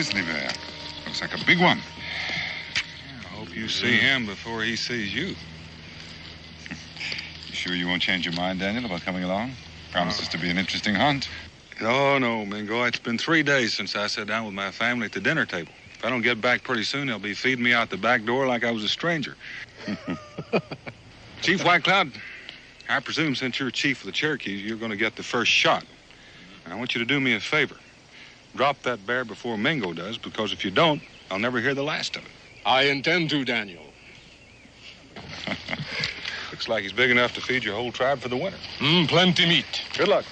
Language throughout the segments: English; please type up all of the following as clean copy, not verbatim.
grizzly bear. Looks like a big one. I hope you see him before he sees you. You sure you won't change your mind, Daniel, about coming along? Promises to be an interesting hunt. Oh, no, Mingo. It's been 3 days since I sat down with my family at the dinner table. If I don't get back pretty soon, they'll be feeding me out the back door like I was a stranger. Chief White Cloud, I presume since you're chief of the Cherokees, you're going to get the first shot. I want you to do me a favor. Drop that bear before Mingo does, because if you don't, I'll never hear the last of it. I intend to, Daniel. Looks like he's big enough to feed your whole tribe for the winter. Plenty meat. Good luck.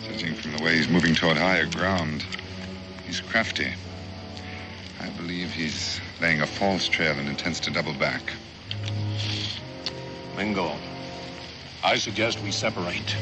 Judging from the way he's moving toward higher ground, he's crafty. I believe he's laying a false trail and intends to double back. Mingo, I suggest we separate.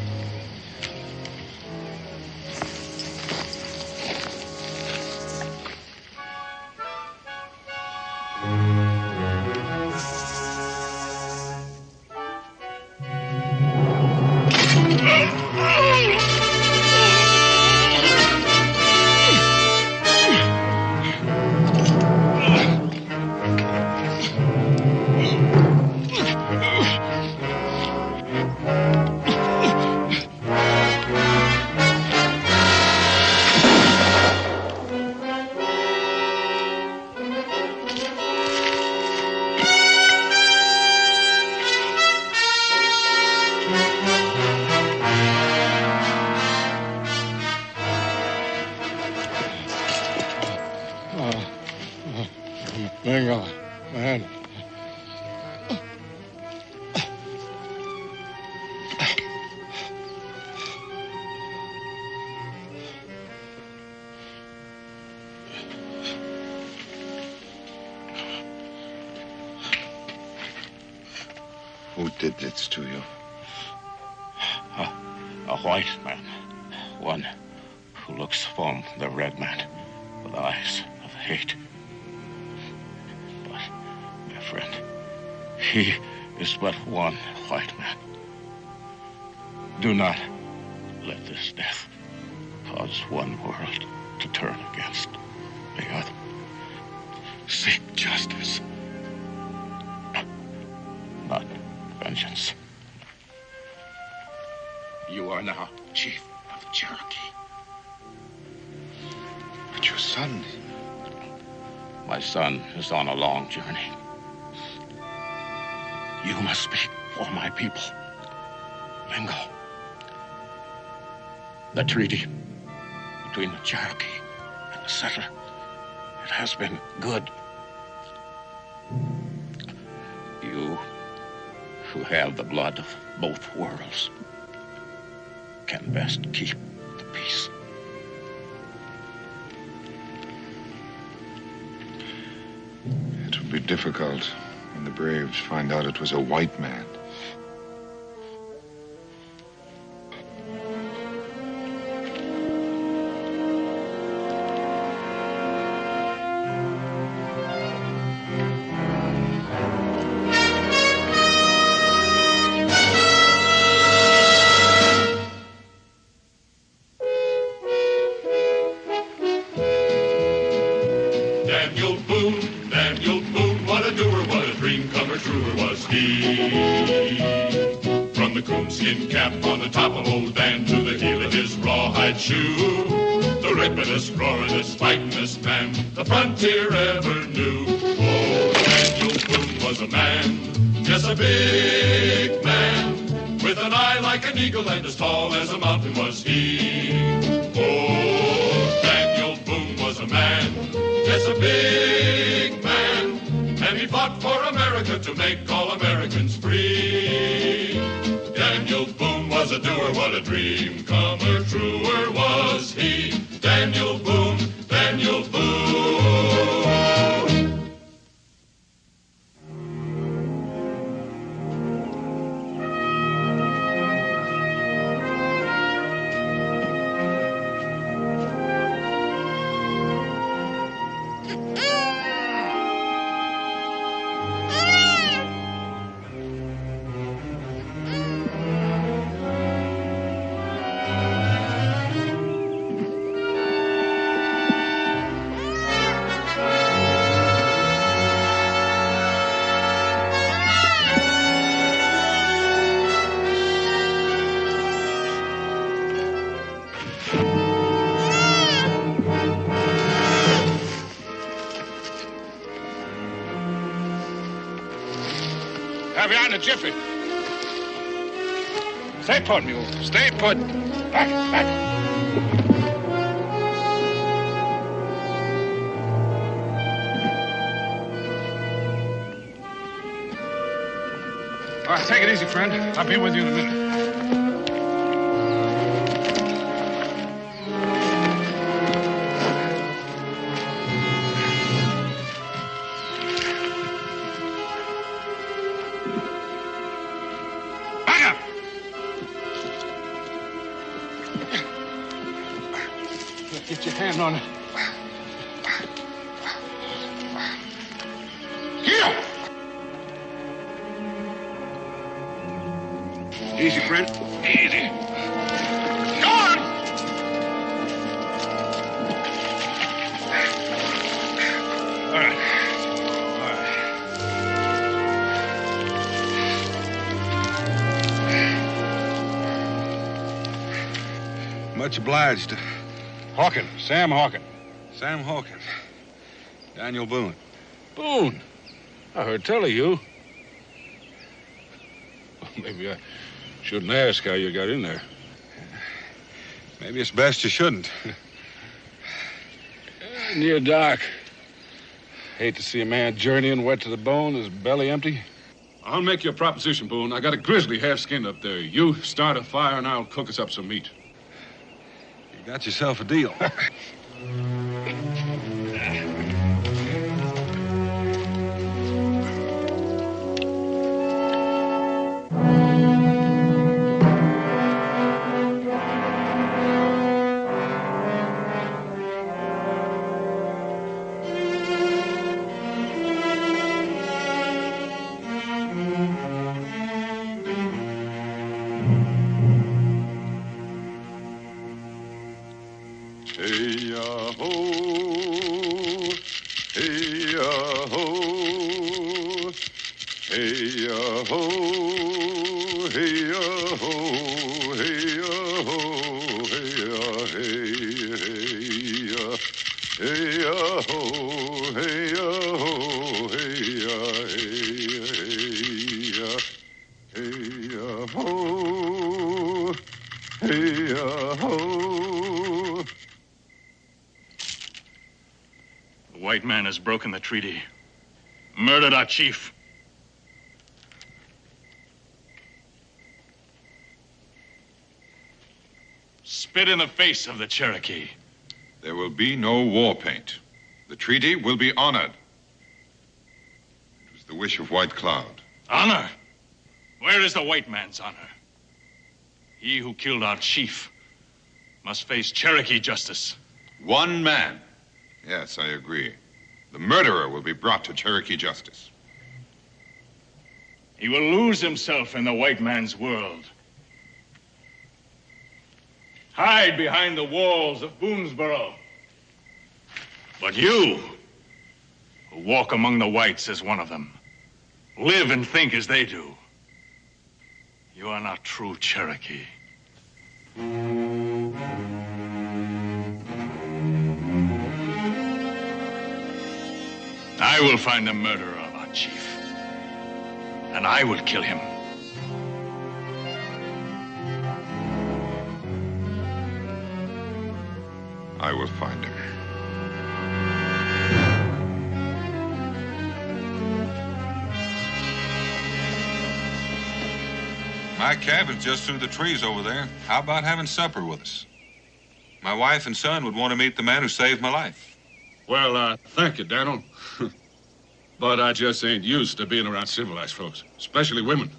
Mingo, man. Who did this to you? A white man. One who looks from the red man with eyes of hate. But, my friend, he is but one white man. Do not let this death cause one world to turn against the other. Seek justice, not vengeance. You are now chief of the Cherokee. But your son... My son is on a long journey. You must speak for my people. Mingo. The treaty between the Cherokee and the settler, it has been good. You, who have the blood of both worlds, can best keep the peace. It will be difficult when the braves find out it was a white man. Daniel Boone, what a doer, what a dream comer, truer was he. From the coonskin cap on the top of old Dan to the heel of his rawhide shoe, the ripidest, roaringest, fightingest man the frontier ever knew. Oh, Daniel Boone was a man, yes, a big man, with an eye like an eagle and as tall as a mountain was he. Oh, Daniel Boone was a man, yes, a big man, and he fought for America to make all Americans free. Daniel Boone was a doer, what a dream comer, truer was he. Daniel Boone, Daniel Boone. Have you on a jiffy. Stay put, mule. Stay put. Back, back. All right, take it easy, friend. I'll be with you in a minute. Get your hand on it. Here! Easy, friend. Easy. Go on! All right. All right. Much obliged. Hawkin, Sam Hawkin. Sam Hawkins. Daniel Boone. Boone. I heard tell of you. Maybe I shouldn't ask how you got in there. Maybe it's best you shouldn't. Near dark. Hate to see a man journeying wet to the bone, his belly empty. I'll make you a proposition, Boone. I got a grizzly half-skinned up there. You start a fire and I'll cook us up some meat. You got yourself a deal. The white man has broken the treaty, murdered our chief. Spit in the face of the Cherokee. There will be no war paint. The treaty will be honored. It was the wish of White Cloud. Honor? Where is the white man's honor? He who killed our chief must face Cherokee justice. One man. Yes, I agree. The murderer will be brought to Cherokee justice. He will lose himself in the white man's world. Hide behind the walls of Boonesboro. But you, who walk among the whites as one of them, live and think as they do, you are not true Cherokee. I will find the murderer of our chief, and I will kill him. I will find him. My cabin's just through the trees over there. How about having supper with us? My wife and son would want to meet the man who saved my life. Well, thank you, Daniel. But I just ain't used to being around civilized folks, especially women.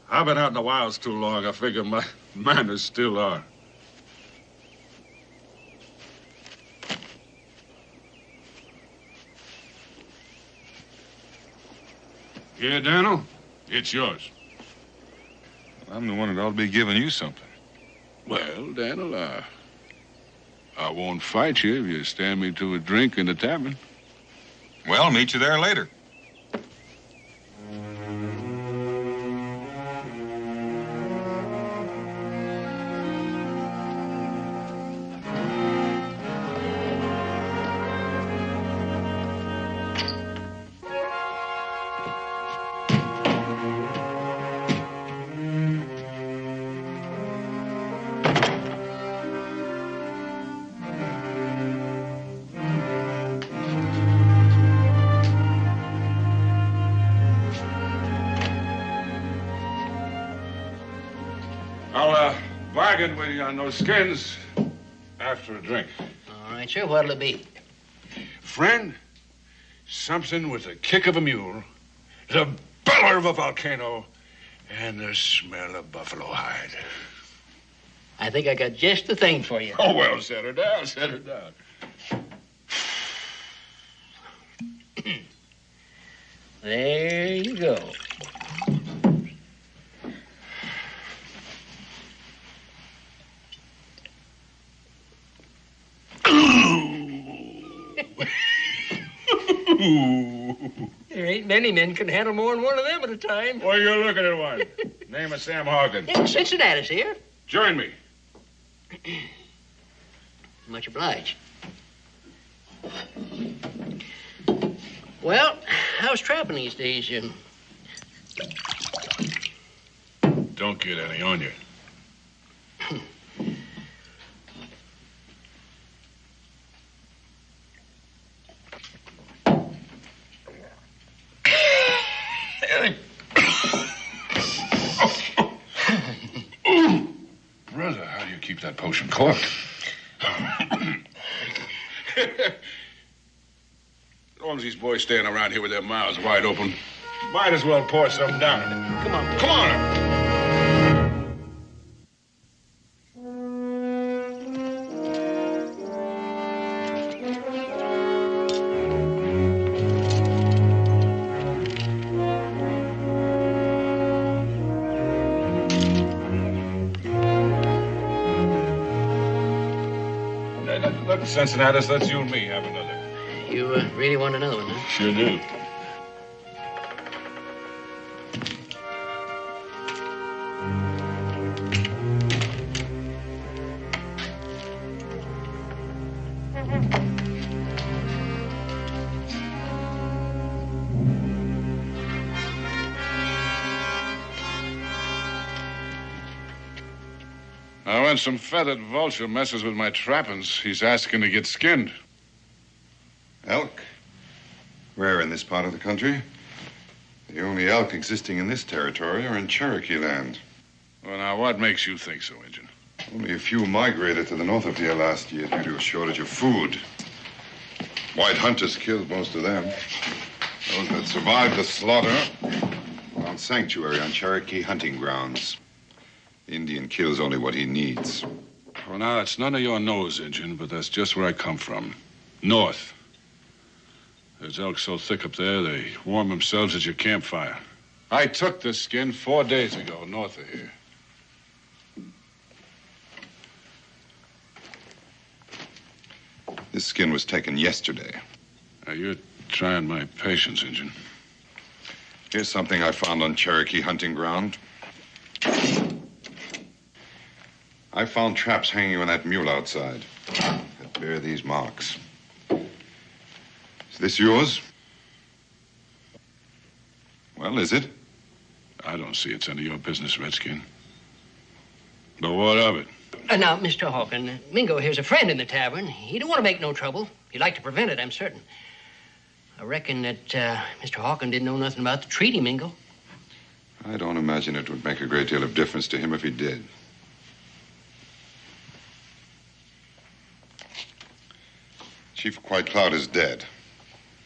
I've been out in the wilds too long. I figure my manners still are. Yeah, Daniel, it's yours. I'm the one that ought to be giving you something. Well, Daniel, I won't fight you if you stand me to a drink in the tavern. Well, I'll meet you there later. bargain with you on those skins after a drink. All right, sir. What'll it be? Friend, something with the kick of a mule, the bellow of a volcano, and the smell of buffalo hide. I think I got just the thing for you. Oh, well, set her down, set her down. There you go. There ain't many men can handle more than one of them at a time. Well, you're looking at one. Name of Sam Hogan. Yeah, Cincinnati's here. Join me. Much obliged. Well, how's trapping these days? Don't get any on you. Brother, how do you keep that potion corked? As long as these boys staying around here with their mouths wide open, might as well pour something down in it. Come on. Come on. Look, Cincinnati, let's you and me have another. You really want another one, huh? Sure do. Now, when some feathered vulture messes with my trappings, he's asking to get skinned. Elk? Rare in this part of the country. The only elk existing in this territory are in Cherokee land. Well, now, what makes you think so, Injun? Only a few migrated to the north of here last year due to a shortage of food. White hunters killed most of them. Those that survived the slaughter found sanctuary on Cherokee hunting grounds. The Indian kills only what he needs. Well, now, it's none of your nose, Injun, but that's just where I come from. North. There's elk so thick up there, they warm themselves at your campfire. I took this skin 4 days ago, north of here. This skin was taken yesterday. Now, you're trying my patience, Injun. Here's something I found on Cherokee hunting ground. I found traps hanging on that mule outside that bear these marks. Is this yours? Well, is it? I don't see it's any of your business, Redskin. But what of it? Now, Mr. Hawkin, Mingo here's a friend in the tavern. He don't want to make no trouble. He'd like to prevent it, I'm certain. I reckon that Mr. Hawkin didn't know nothing about the treaty, Mingo. I don't imagine it would make a great deal of difference to him if he did. Chief White Cloud is dead.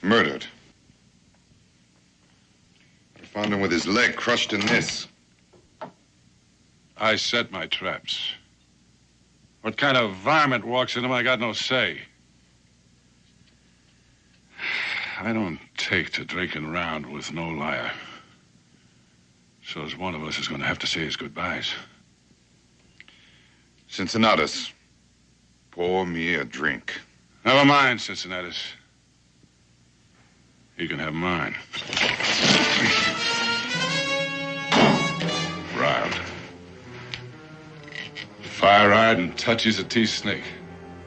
Murdered. I found him with his leg crushed in this. I set my traps. What kind of varmint walks in them, I got no say. I don't take to drinking around with no liar. So's one of us is going to have to say his goodbyes. Cincinnatus, pour me a drink. Never mind, Cincinnatus. You can have mine. Riled. Fire-eyed and touchy as a tea snake.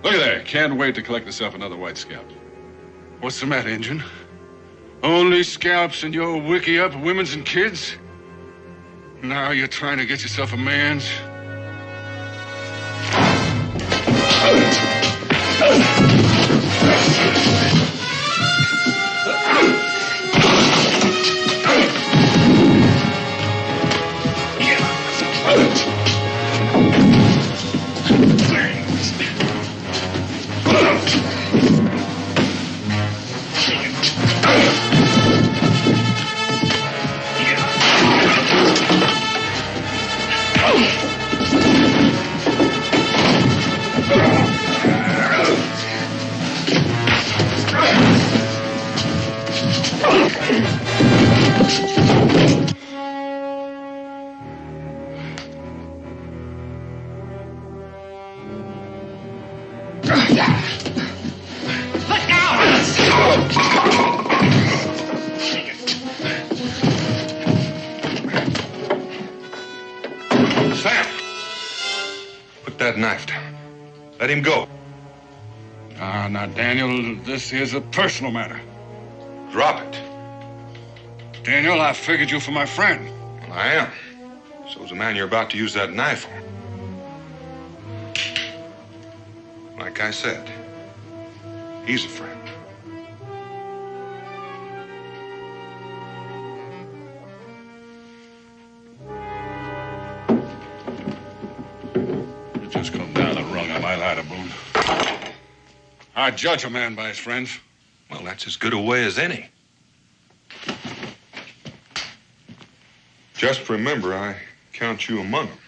Look at there. Can't wait to collect myself another white scalp. What's the matter, Injun? Only scalps in your wiki up women's and kids? Now you're trying to get yourself a man's? knife down. Let him go. Now, Daniel, this is a personal matter. Drop it. Daniel, I figured you for my friend. Well, I am. So's the man you're about to use that knife on. Like I said, he's a friend. You just come down the rung on my ladder, Boone. I judge a man by his friends. Well, that's as good a way as any. Just remember, I count you among them.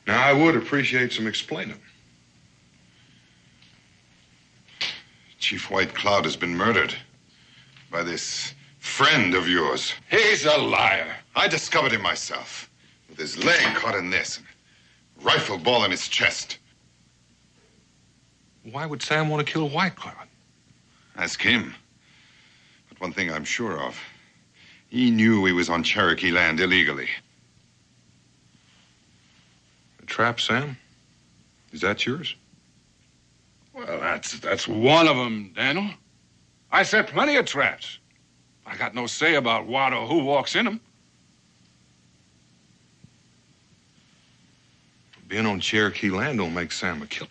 Now, I would appreciate some explaining. Chief White Cloud has been murdered by this friend of yours. He's a liar. I discovered him myself, with his leg caught in this, and a rifle ball in his chest. Why would Sam want to kill White Cloud? Ask him. But one thing I'm sure of, he knew he was on Cherokee land illegally. The trap, Sam? Is that yours? Well, that's one of them, Daniel. I set plenty of traps. I got no say about what or who walks in them. Being on Cherokee land don't make Sam a killer.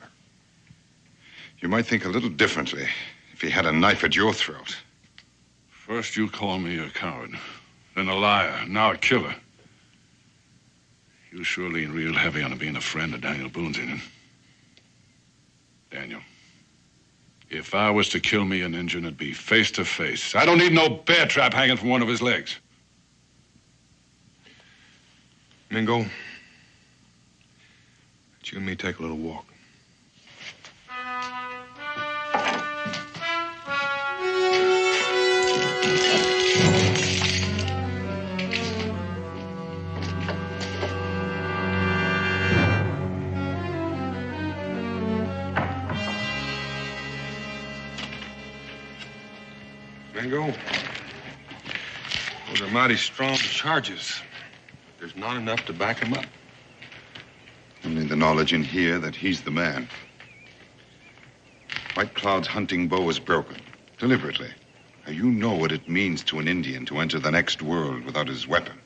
You might think a little differently if he had a knife at your throat. First you call me a coward, then a liar, now a killer. You sure lean real heavy on being a friend of Daniel Boone's in it. Daniel, if I was to kill me an Injun, it'd be face to face. I don't need no bear trap hanging from one of his legs. Mingo, let you and me take a little walk. Mingo, those are mighty strong charges. There's not enough to back him up. Only the knowledge in here that he's the man. White Cloud's hunting bow is broken, deliberately. Now, you know what it means to an Indian to enter the next world without his weapon.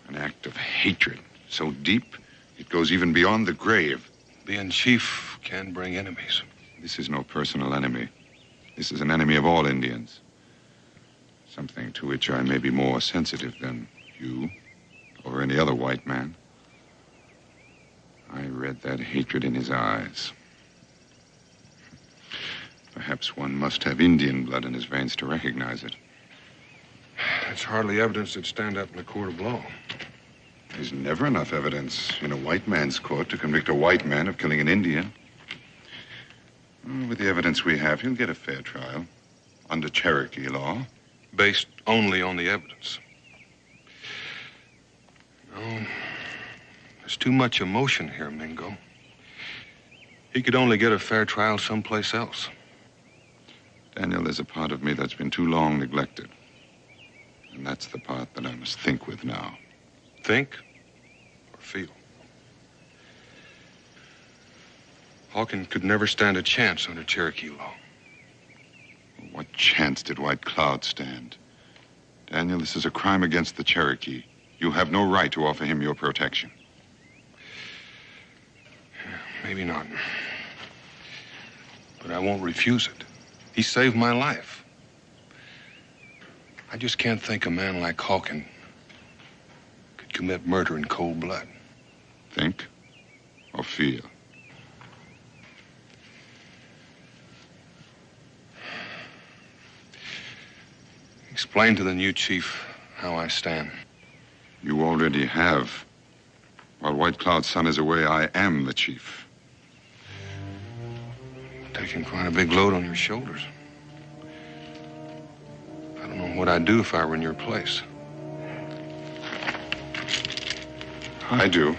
An act of hatred so deep, it goes even beyond the grave. Being chief can bring enemies. This is no personal enemy. This is an enemy of all Indians. Something to which I may be more sensitive than you or any other white man. I read that hatred in his eyes. Perhaps one must have Indian blood in his veins to recognize it. That's hardly evidence that'd stand up in a court of law. There's never enough evidence in a white man's court to convict a white man of killing an Indian. With the evidence we have, he'll get a fair trial under Cherokee law. Based only on the evidence. No, there's too much emotion here, Mingo. He could only get a fair trial someplace else. Daniel, there's a part of me that's been too long neglected. And that's the part that I must think with now. Think or feel? Hawkins could never stand a chance under Cherokee law. What chance did White Cloud stand? Daniel, this is a crime against the Cherokee. You have no right to offer him your protection. Maybe not. But I won't refuse it. He saved my life. I just can't think a man like Hawkins could commit murder in cold blood. Think or feel? Explain to the new chief how I stand. You already have. While White Cloud's son is away, I am the chief. Taking quite a big load on your shoulders. I don't know what I'd do if I were in your place. I do.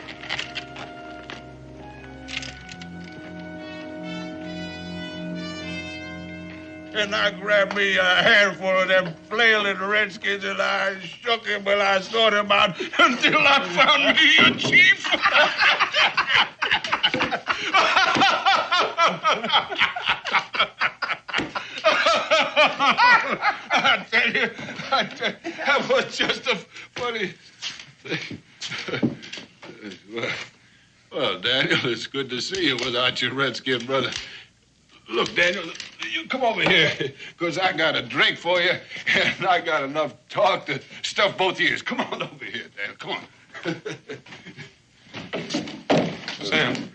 and I grabbed me a handful of them flailing redskins, and I shook him and I sought him out until I found me a chief. I tell you, that was just a funny thing. Well, Daniel, it's good to see you without your redskin brother. Look, Daniel, you come over here, because I got a drink for you, and I got enough talk to stuff both ears. Come on over here, Daniel, come on. Sam,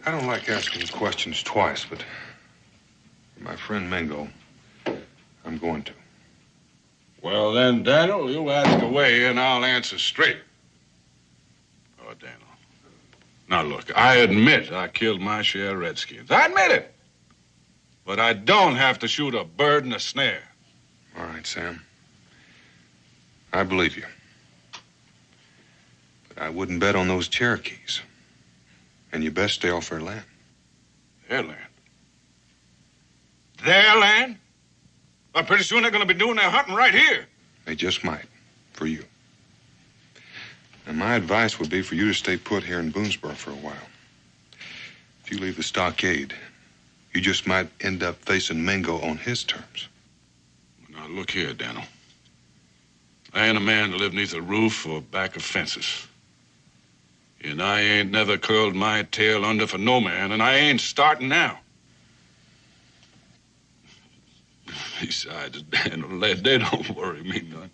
I don't like asking questions twice, but my friend Mingo, I'm going to. Well, then, Daniel, you ask away, and I'll answer straight. Oh, Daniel. Now, look, I admit I killed my share of redskins. I admit it. But I don't have to shoot a bird in a snare. All right, Sam. I believe you. But I wouldn't bet on those Cherokees. And you best stay off their land. Their land? Their land? Well, pretty soon they're going to be doing their hunting right here. They just might, for you. And my advice would be for you to stay put here in Boonesboro for a while. If you leave the stockade, you just might end up facing Mingo on his terms. Now, look here, Daniel. I ain't a man to live neath a roof or back of fences. And I ain't never curled my tail under for no man, and I ain't starting now. Besides, Daniel, they don't worry me none.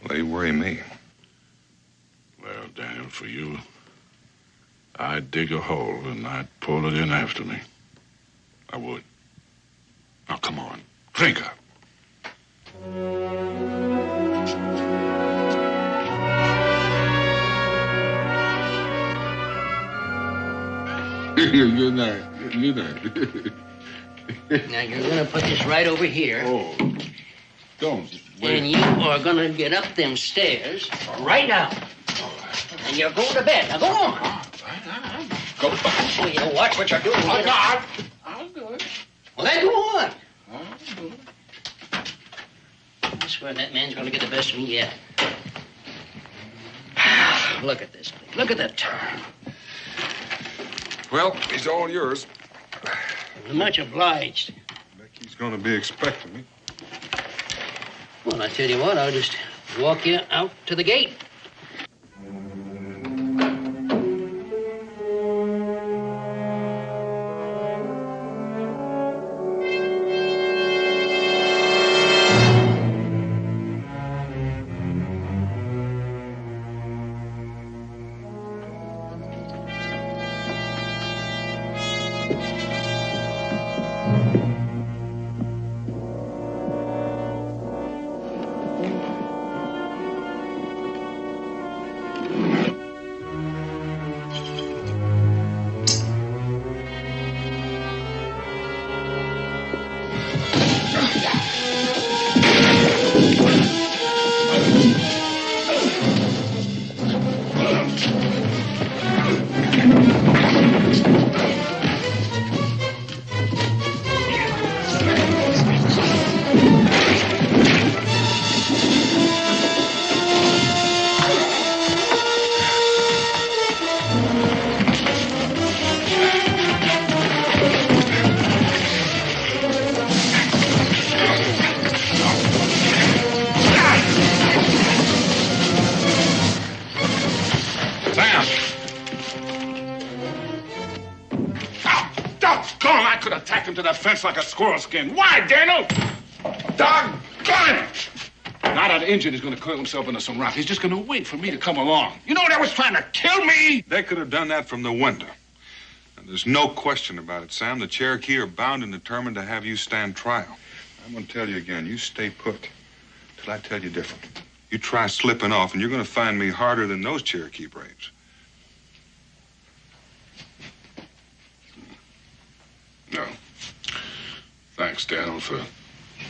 They worry me. Well, Daniel, for you, I'd dig a hole and I'd pull it in after me. I would. Now, come on. Drink up. Good night. Good night. Now, you're going to put this right over here. Oh, don't. Wait. And you are going to get up them stairs right now. And you're going to bed. Now, go on. Go back. Well, you watch what you're doing. I'll do it. Well, then go on. I'll do it. I swear that man's going to get the best of me yet. Look at this. Look at that turn. Well, he's all yours. Much obliged. Becky's going to be expecting me. Well, I tell you what, I'll just walk you out to the gate. To that fence like a squirrel skin. Why, Daniel? Doggone it! Now that Injun is going to curl himself into some rock, he's just going to wait for me to come along. You know that was trying to kill me? They could have done that from the window. And there's no question about it, Sam. The Cherokee are bound and determined to have you stand trial. I'm going to tell you again, you stay put till I tell you different. You try slipping off, and you're going to find me harder than those Cherokee braves. No. Thanks, Daniel, for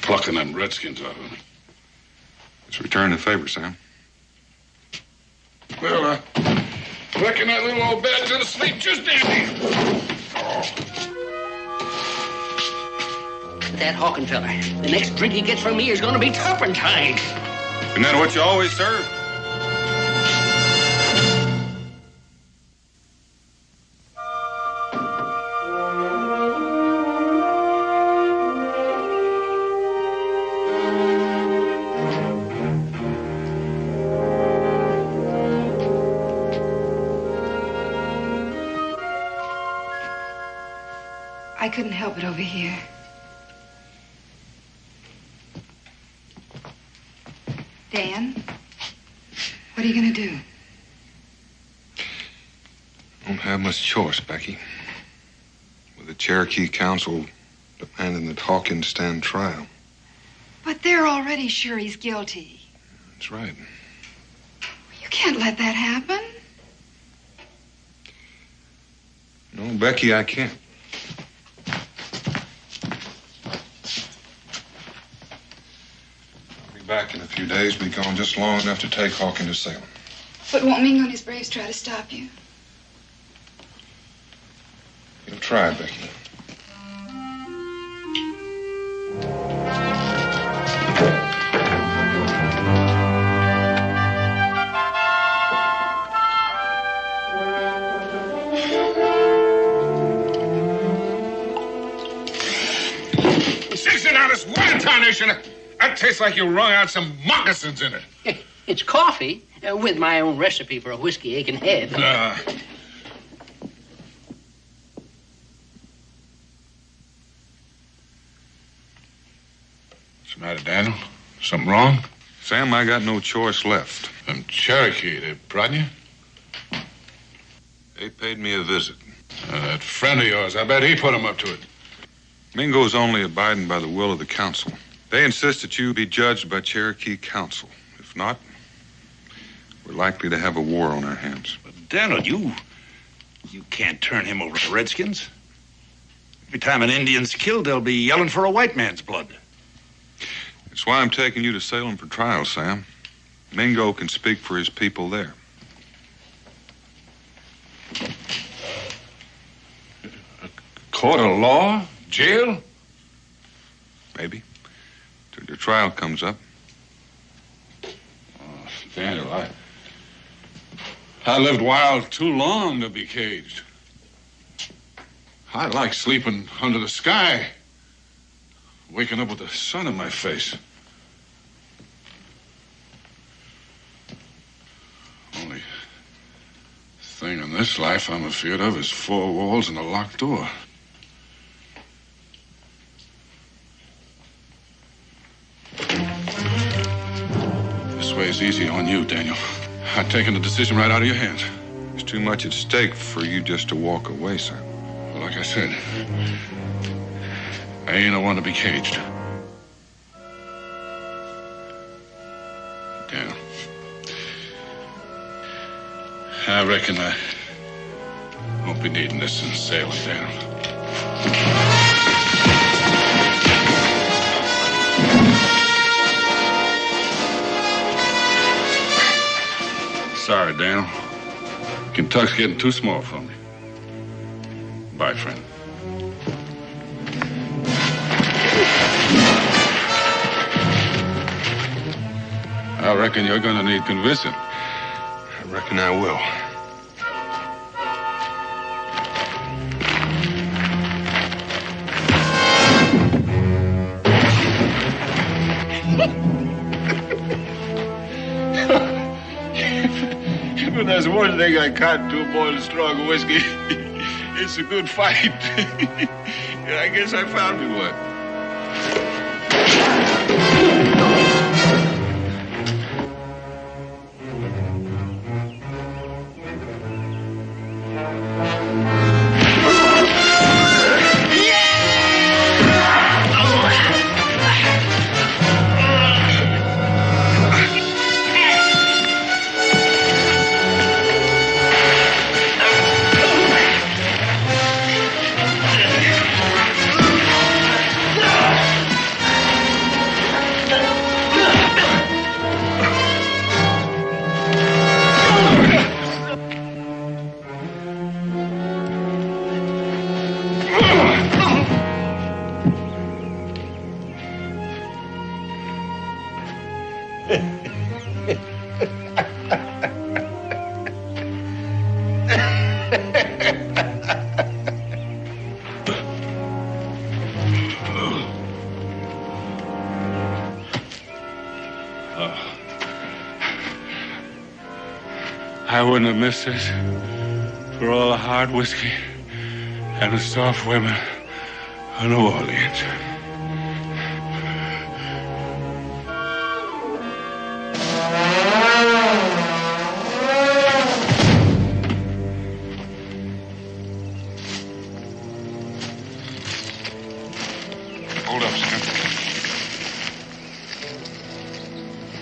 plucking them redskins out of me. It's return the favor, Sam. Well, I reckon that little old bed's gonna sleep just dandy. Oh. That Hawkin fella. The next drink he gets from me is going to be turpentine. Isn't that what you always serve? I couldn't help it over here. Dan, what are you going to do? Don't have much choice, Becky. With the Cherokee Council demanding that Hawkins stand trial. But they're already sure he's guilty. That's right. You can't let that happen. No, Becky, I can't. Back in a few days, be gone just long enough to take Hawkins to Salem. But won't Mingo and his braves try to stop you? You'll try, Becky. Sixteen ounce water tarnation. That tastes like you wrung out some moccasins in it. It's coffee with my own recipe for a whiskey aching head. What's the matter, Daniel? Something wrong? Sam, I got no choice left. Them Cherokee, they brought you? They paid me a visit. That friend of yours, I bet he put him up to it. Mingo's only abiding by the will of the council. They insist that you be judged by Cherokee Council. If not, we're likely to have a war on our hands. But Daniel, you can't turn him over to the Redskins. Every time an Indian's killed, they'll be yelling for a white man's blood. That's why I'm taking you to Salem for trial, Sam. Mingo can speak for his people there. A court of law? Jail? Maybe. Till your trial comes up. Oh, Daniel, I lived wild too long to be caged. I like sleeping under the sky, waking up with the sun in my face. Only thing in this life I'm afraid of is four walls and a locked door. This way is easy on you, Daniel. I've taken the decision right out of your hands. There's too much at stake for you just to walk away, Sam. Well, like I said, I ain't the one to be caged. Daniel, I reckon I won't be needing this in Salem, Daniel. Sorry, Daniel. Kentuck's getting too small for me. Bye, friend. I reckon you're gonna need convincing. I reckon I will. If there's one thing I can't do more than strong whiskey, it's a good fight. And I guess I found me one. I wouldn't have missed this for all the hard whiskey and the soft women of New Orleans. Hold up, Sam.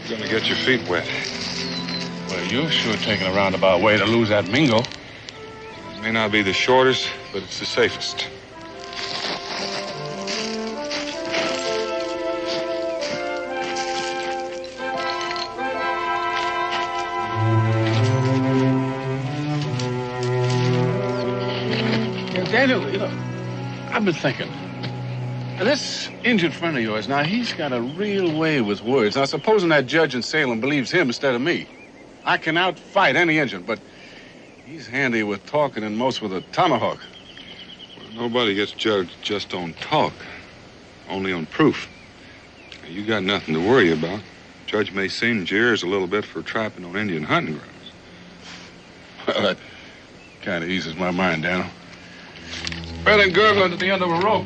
You're gonna get your feet wet. Well, you're sure taking a roundabout way to lose that Mingo. It may not be the shortest, but it's the safest. Daniel, you know, I've been thinking. Now, this injured friend of yours, now, he's got a real way with words. Now, supposing that judge in Salem believes him instead of me. I can outfight any Injun, but he's handy with talking and most with a tomahawk. Well, nobody gets judged just on talk, only on proof. Now, you got nothing to worry about. Judge may singe your ears a little bit for trapping on Indian hunting grounds. Well, that kind of eases my mind, Daniel. Better than gurgling at the end of a rope.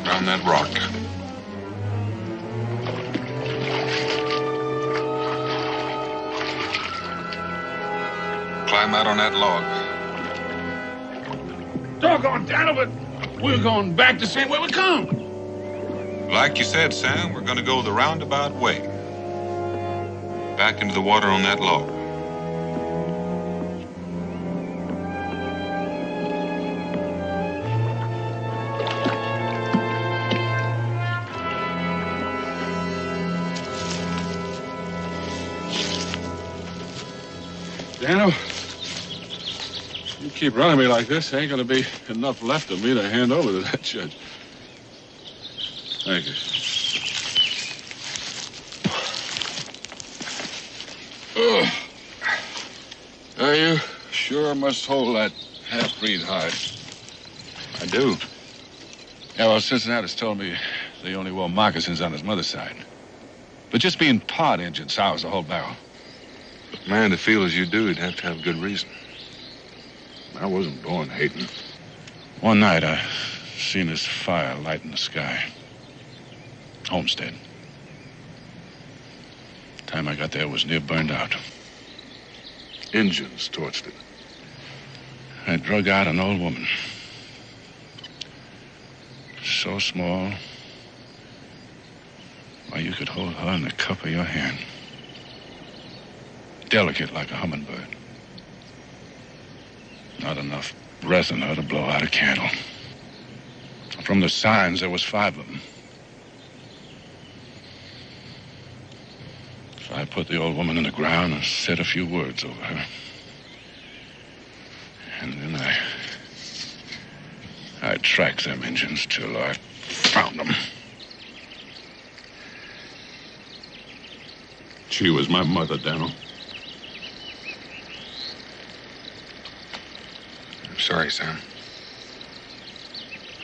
Around that rock. Climb out on that log. Doggone, Daniel, but we're going back the same way we come. Like you said, Sam, we're gonna go the roundabout way. Back into the water on that log. Daniel, you keep running me like this, ain't gonna be enough left of me to hand over to that judge. Thank you. Oh. Are you sure must hold that half-breed hide? I do. Yeah, well, Cincinnati's told me they only wore moccasins on his mother's side. But just being part Injun sours the whole barrel. But man, to feel as you do, you'd have to have good reason. I wasn't born hating. One night, I seen this fire light in the sky. Homestead. Time I got there, it was near burned out. Injuns torched it. I drug out an old woman. So small, why, you could hold her in the cup of your hand. Delicate like a hummingbird. Not enough breath in her to blow out a candle. From the signs, there was 5 of them. So I put the old woman in the ground and said a few words over her. And then I tracked them Injuns till I found them. She was my mother, Daniel. I'm sorry, Sam.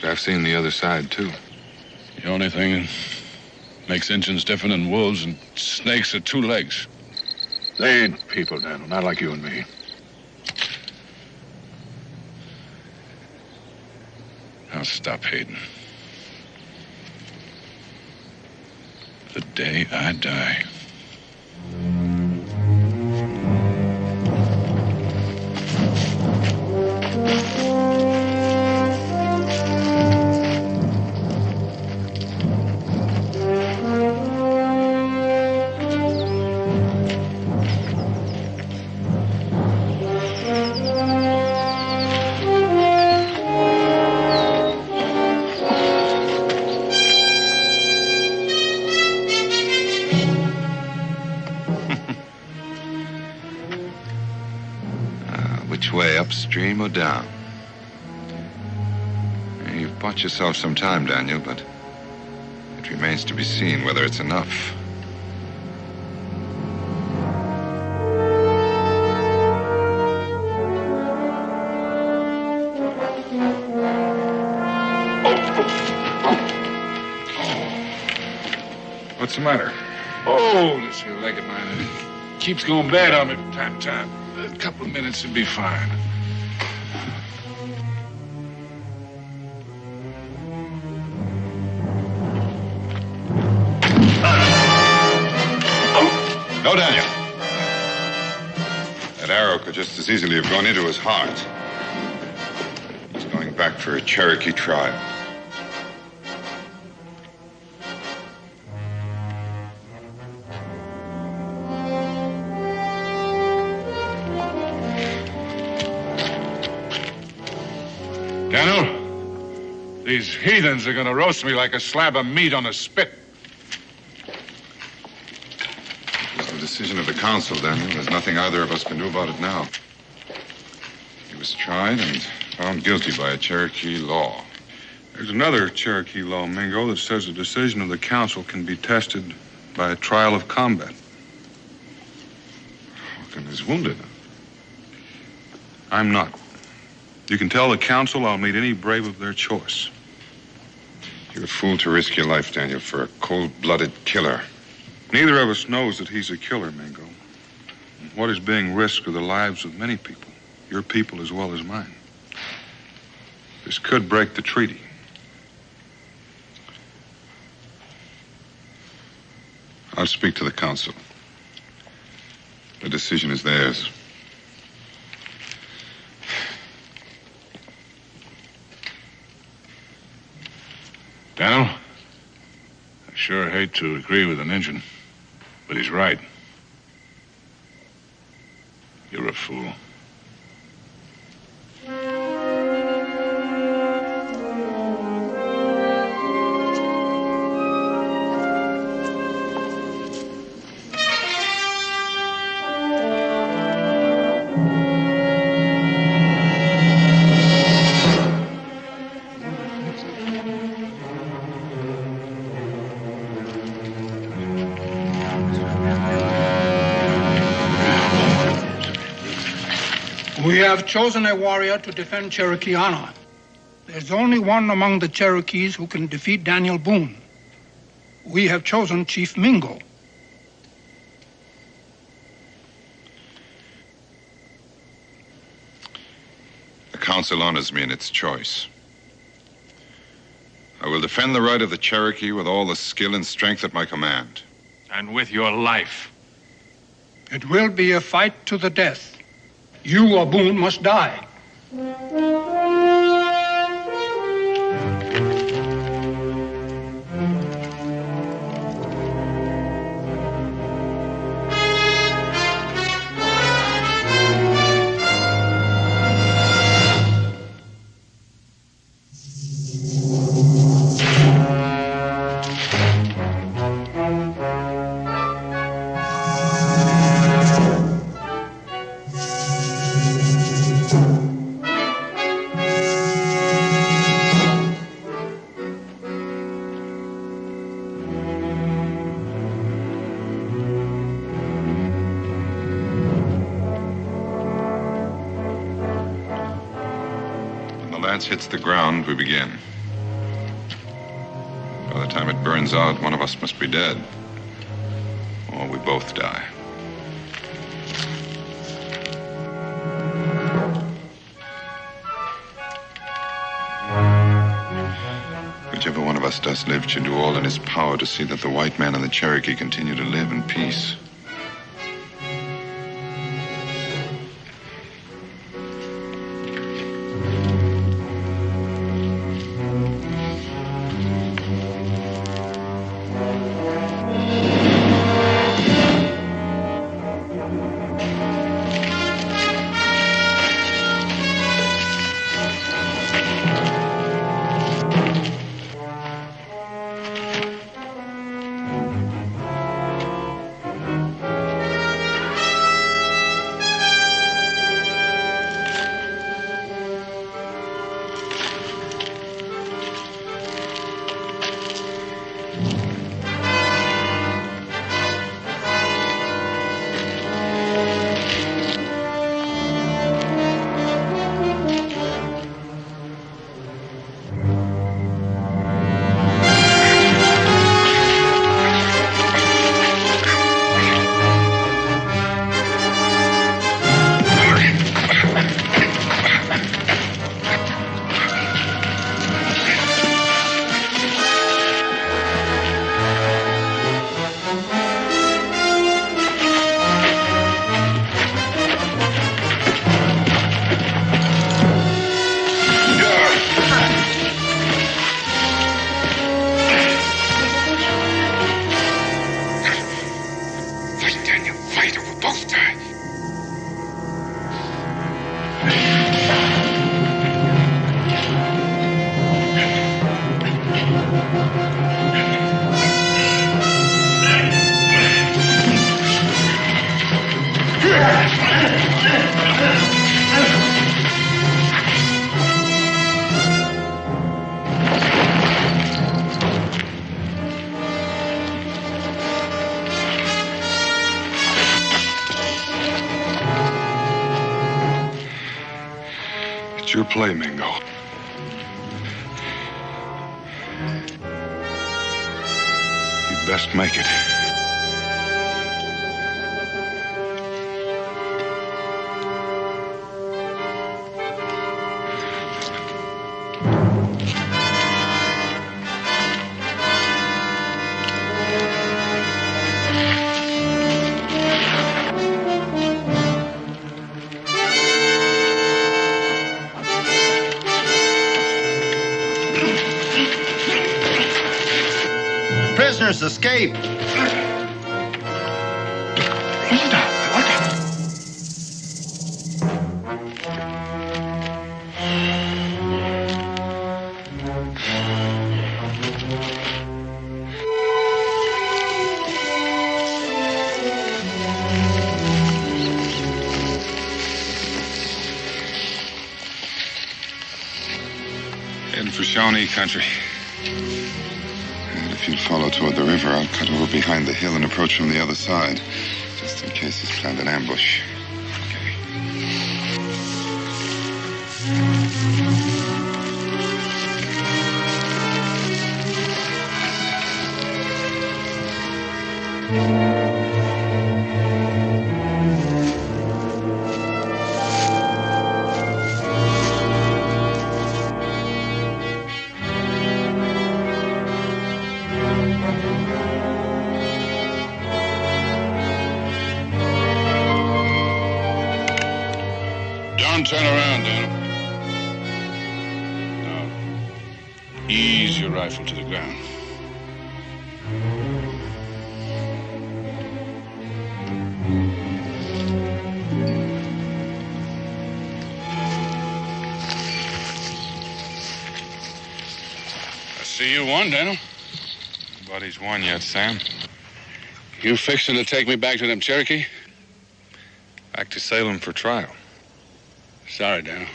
But I've seen the other side, too. The only thing that makes Injuns different than wolves and snakes are 2 legs. They ain't people, Daniel, not like you and me. I'll stop hating. The day I die. Which way, upstream or down? You've bought yourself some time, Daniel, but it remains to be seen whether it's enough. What's the matter? Oh, this here leg of mine, it keeps going bad on me from time to time. A couple of minutes would be fine. No, Daniel. That arrow could just as easily have gone into his heart. He's going back for a Cherokee trial. Daniel, these heathens are going to roast me like a slab of meat on a spit. It's the decision of the council, Daniel. There's nothing either of us can do about it now. He was tried and found guilty by a Cherokee law. There's another Cherokee law, Mingo, that says the decision of the council can be tested by a trial of combat. Hawkins is wounded. I'm not. You can tell the council I'll meet any brave of their choice. You're a fool to risk your life, Daniel, for a cold-blooded killer. Neither of us knows that he's a killer, Mingo. What is being risked are the lives of many people, your people as well as mine. This could break the treaty. I'll speak to the council. The decision is theirs. Daniel, I sure hate to agree with an Injun, but he's right. You're a fool. We have chosen a warrior to defend Cherokee honor. There's only one among the Cherokees who can defeat Daniel Boone. We have chosen Chief Mingo. The council honors me in its choice. I will defend the right of the Cherokee with all the skill and strength at my command. And with your life. It will be a fight to the death. You or Boone must die. Hits the ground, we begin. By the time it burns out, one of us must be dead. Or we both die. Whichever one of us does live should do all in his power to see that the white man and the Cherokee continue to live in peace. your play, Mingo. You'd best make it. Prisoners escape. Heading for Shawnee country. And if you'll follow toward the river, I'll cut over behind the hill and approach from the other side, just in case he's planned an ambush. Don't turn around, Daniel. No. Ease your rifle to the ground. I see you won, Daniel. Nobody's won yet, Sam. You fixing to take me back to them Cherokee? Back to Salem for trial. Sorry, Daniel.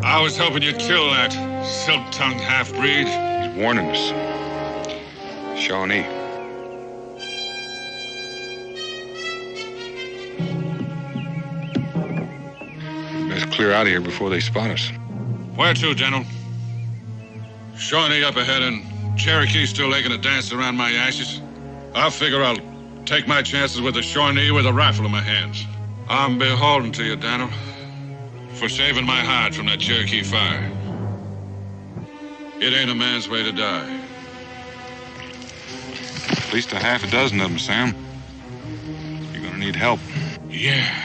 I was hoping you'd kill that silk-tongued half-breed. He's warning us. Shawnee. Best clear out of here before they spot us. Where to, General? Shawnee up ahead and Cherokee still making a dance around my ashes. I figure I'll take my chances with the Shawnee with a rifle in my hands. I'm beholden to you, Daniel, for saving my hide from that Cherokee fire. It ain't a man's way to die. At least a half a dozen of them, Sam. You're gonna need help. Yeah.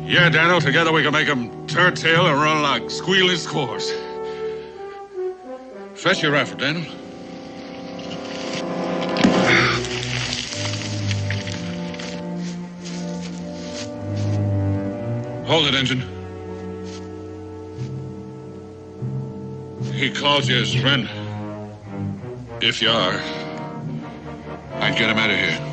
Yeah, Daniel, together we can make them turn tail and run like squealing squaws. Fetch your rifle, Daniel. Hold it, Engine. He calls you his friend. If you are, I'd get him out of here.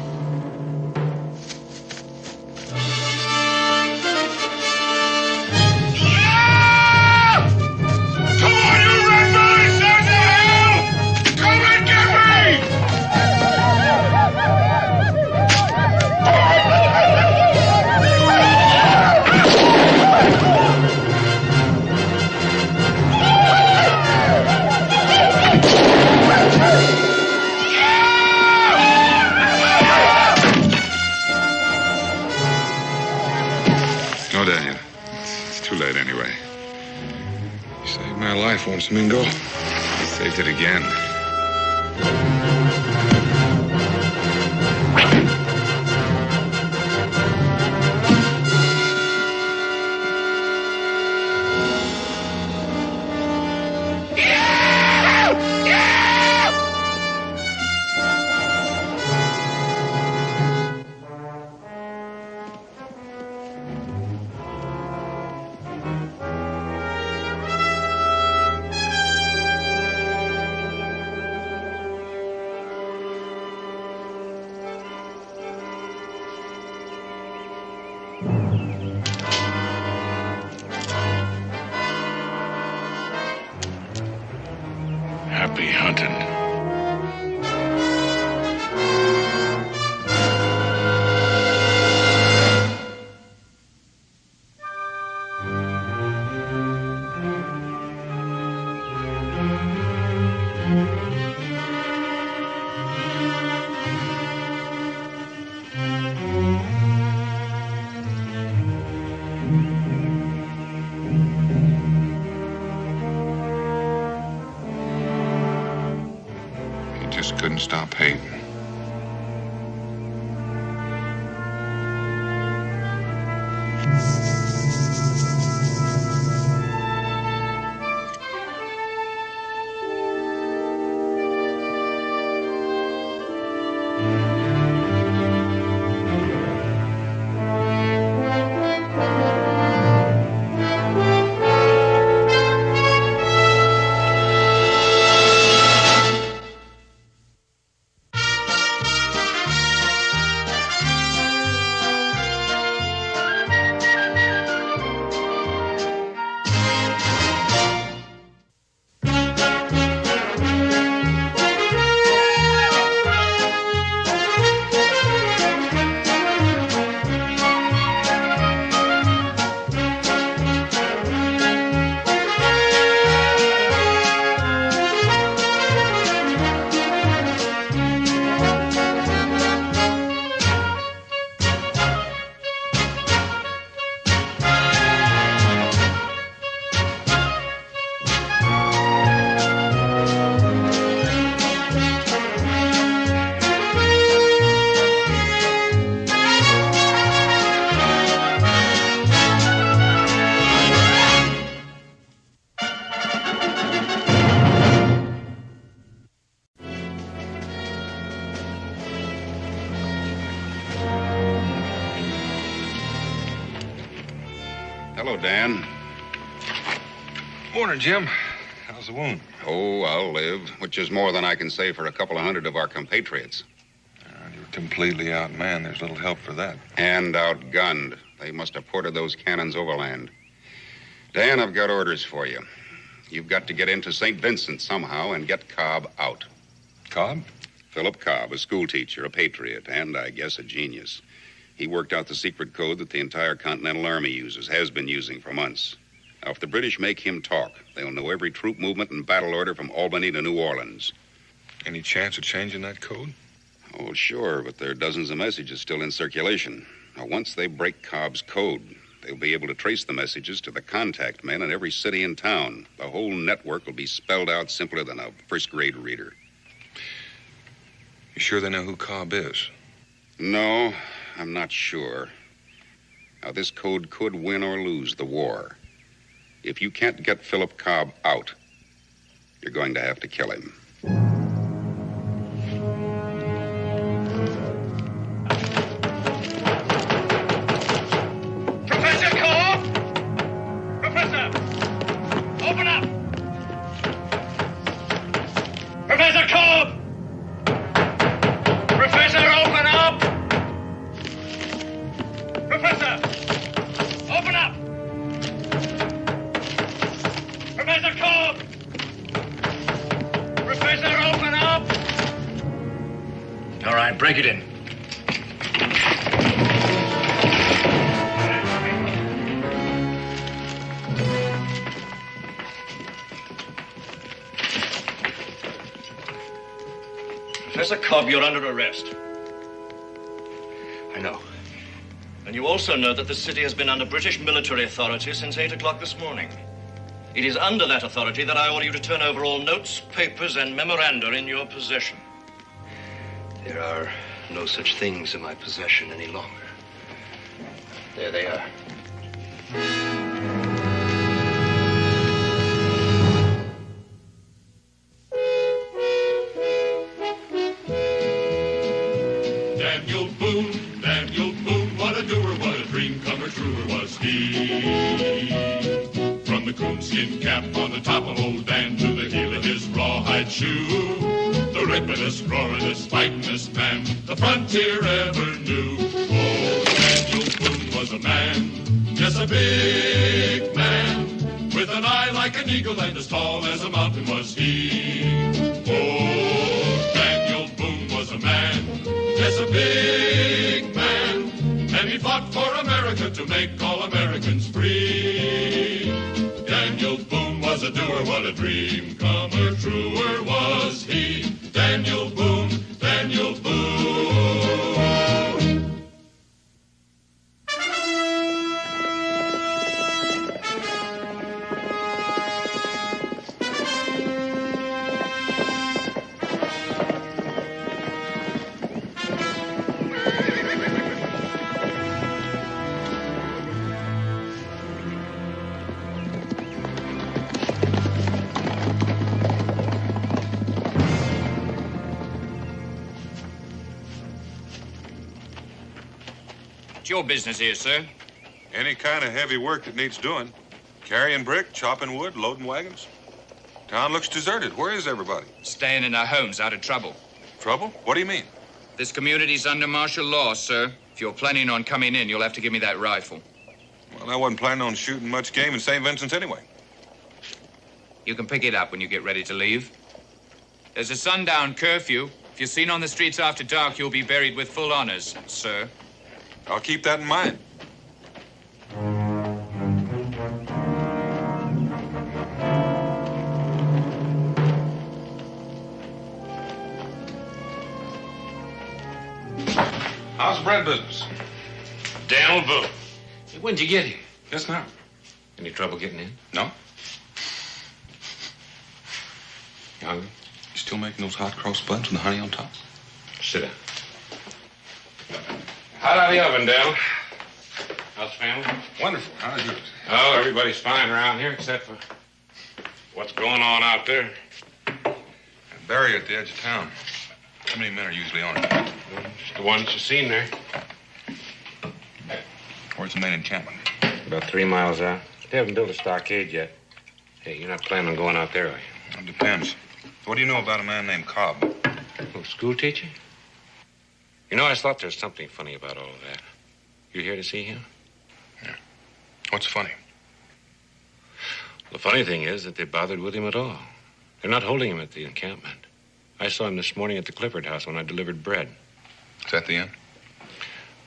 Once, Mingo. I saved it again. and stop hating. Hello, Dan. Morning, Jim. How's the wound? Oh, I'll live, which is more than I can say for a couple of hundred of our compatriots. You're completely outmanned. There's little help for that. And outgunned. They must have ported those cannons overland. Dan, I've got orders for you. You've got to get into St. Vincent somehow and get Cobb out. Cobb? Philip Cobb, a schoolteacher, a patriot, and I guess a genius. He worked out the secret code that the entire Continental Army uses, has been using for months. Now, if the British make him talk, they'll know every troop movement and battle order from Albany to New Orleans. Any chance of changing that code? Oh, sure, but there are dozens of messages still in circulation. Now, once they break Cobb's code, they'll be able to trace the messages to the contact men in every city in town. The whole network will be spelled out simpler than a first-grade reader. You sure they know who Cobb is? No, I'm not sure. Now, this code could win or lose the war. If you can't get Philip Cobb out, you're going to have to kill him. Professor Cobb! Professor! Open up! Professor Cobb! Professor, open up! Professor! Open up! Professor Cobb! Professor, open up! All right, break it in. Professor Cobb, you're under arrest. I know. And you also know that the city has been under British military authority since 8 o'clock this morning. It is under that authority that I order you to turn over all notes, papers, and memoranda in your possession. There are no such things in my possession any longer. There they are. Daniel Boone, what a doer, what a dream comer, truer was he. From the coonskin cap on the top of old Dan to the heel of his rawhide shoe, the ripidest, roaringest, fightingest man the frontier ever knew. Oh, Daniel Boone was a man, yes, a big man, with an eye like an eagle and as tall as a mountain was he. Oh, Daniel Boone was a man, yes, a big man, and he fought for America to make all Americans free. Daniel Boone was a doer, what a dream comer, truer was he. Daniel Boone, Daniel Boone. What's your business here, sir? Any kind of heavy work that needs doing. Carrying brick, chopping wood, loading wagons. Town looks deserted. Where is everybody? Staying in our homes out of trouble. Trouble? What do you mean? This community's under martial law, sir. If you're planning on coming in, you'll have to give me that rifle. Well, I wasn't planning on shooting much game in St. Vincent's anyway. You can pick it up when you get ready to leave. There's a sundown curfew. If you're seen on the streets after dark, you'll be buried with full honors, sir. I'll keep that in mind. How's the bread business? Daniel Boone. Hey, when'd you get here? Just now. Any trouble getting in? No. You hungry? You still making those hot cross buns with the honey on top? Sit down. Hot out of the oven, Daniel. How's the family? Wonderful. How's yours? Oh, everybody's fine around here except for what's going on out there. A barrier at the edge of town. How many men are usually on it? Just the ones you've seen there. Where's the main encampment? About 3 miles out. They haven't built a stockade yet. Hey, you're not planning on going out there, are you? It depends. What do you know about a man named Cobb? Oh, school teacher? You know, I thought there's something funny about all of that. You here to see him? Yeah. What's funny? The funny thing is that they bothered with him at all. They're not holding him at the encampment. I saw him this morning at the Clifford house when I delivered bread. Is that the end?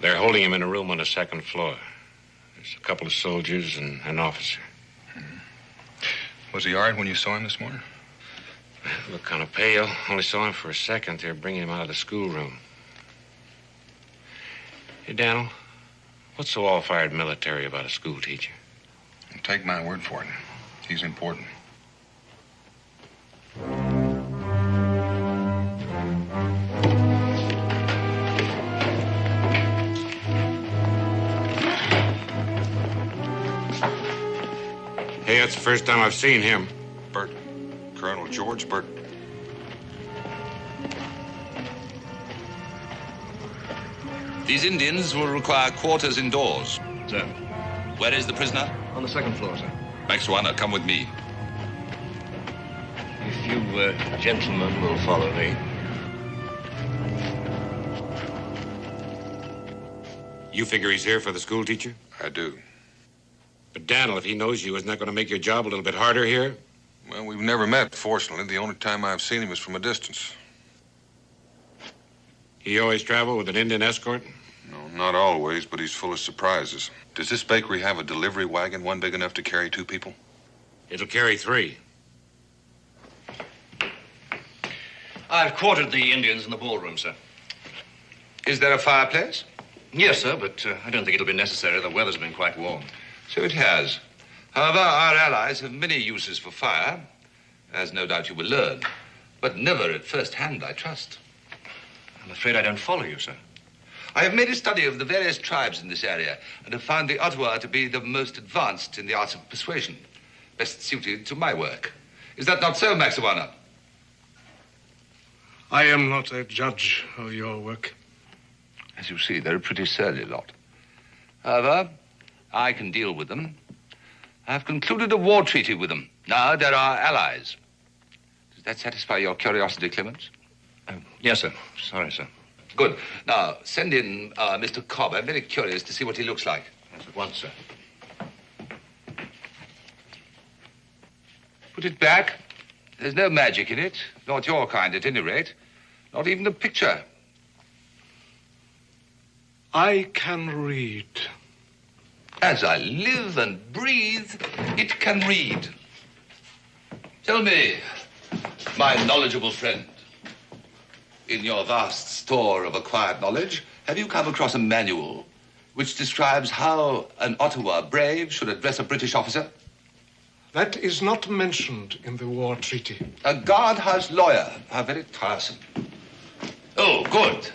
They're holding him in a room on the second floor. There's a couple of soldiers and an officer. Was he all right when you saw him this morning? Looked kind of pale. Only saw him for a second. They're bringing him out of the schoolroom. Hey, Daniel, what's so all-fired military about a school teacher? Take my word for it. He's important. Hey, that's the first time I've seen him. Bert. Colonel George Bert. These Indians will require quarters indoors. Sir. Where is the prisoner? On the second floor, sir. Max Warner, come with me. If you gentlemen will follow me. You figure he's here for the school teacher? I do. But Daniel, if he knows you, isn't that going to make your job a little bit harder here? Well, we've never met, fortunately. The only time I've seen him is from a distance. He always travel with an Indian escort? No, not always, but he's full of surprises. Does this bakery have a delivery wagon, one big enough to carry 2 people? It'll carry 3. I've quartered the Indians in the ballroom, sir. Is there a fireplace? Yes, sir, but I don't think it'll be necessary. The weather's been quite warm. So it has. However, our allies have many uses for fire, as no doubt you will learn. But never at first hand, I trust. I'm afraid I don't follow you, sir. I have made a study of the various tribes in this area and have found the Ottawa to be the most advanced in the arts of persuasion, best suited to my work. Is that not so, Max Warner? I am not a judge of your work. As you see, they're a pretty surly lot. However, I can deal with them. I've concluded a war treaty with them. Now they're our allies. Does that satisfy your curiosity, Clements? Yes, sir. Sorry, sir. Good. Now, send in Mr. Cobb. I'm very curious to see what he looks like. Yes, at once, sir. Put it back. There's no magic in it. Not your kind, at any rate. Not even a picture. I can read. As I live and breathe, it can read. Tell me, my knowledgeable friend, in your vast store of acquired knowledge, have you come across a manual which describes how an Ottawa brave should address a British officer? That is not mentioned in the war treaty. A guardhouse lawyer. How very tiresome. Oh, good.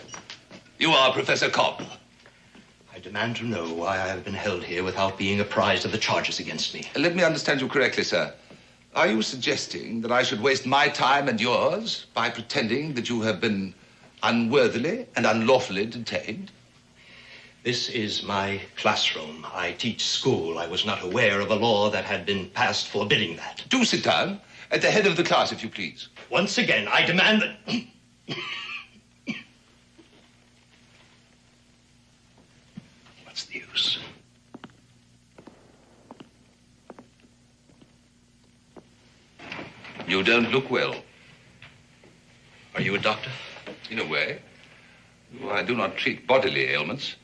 You are Professor Cobb. I demand to know why I have been held here without being apprised of the charges against me. Let me understand you correctly, sir. Are you suggesting that I should waste my time and yours by pretending that you have been unworthily and unlawfully detained? This is my classroom. I teach school. I was not aware of a law that had been passed forbidding that. Do sit down. At the head of the class, if you please. Once again, I demand that... What's the use? You don't look well. Are you a doctor? In a way. I do not treat bodily ailments.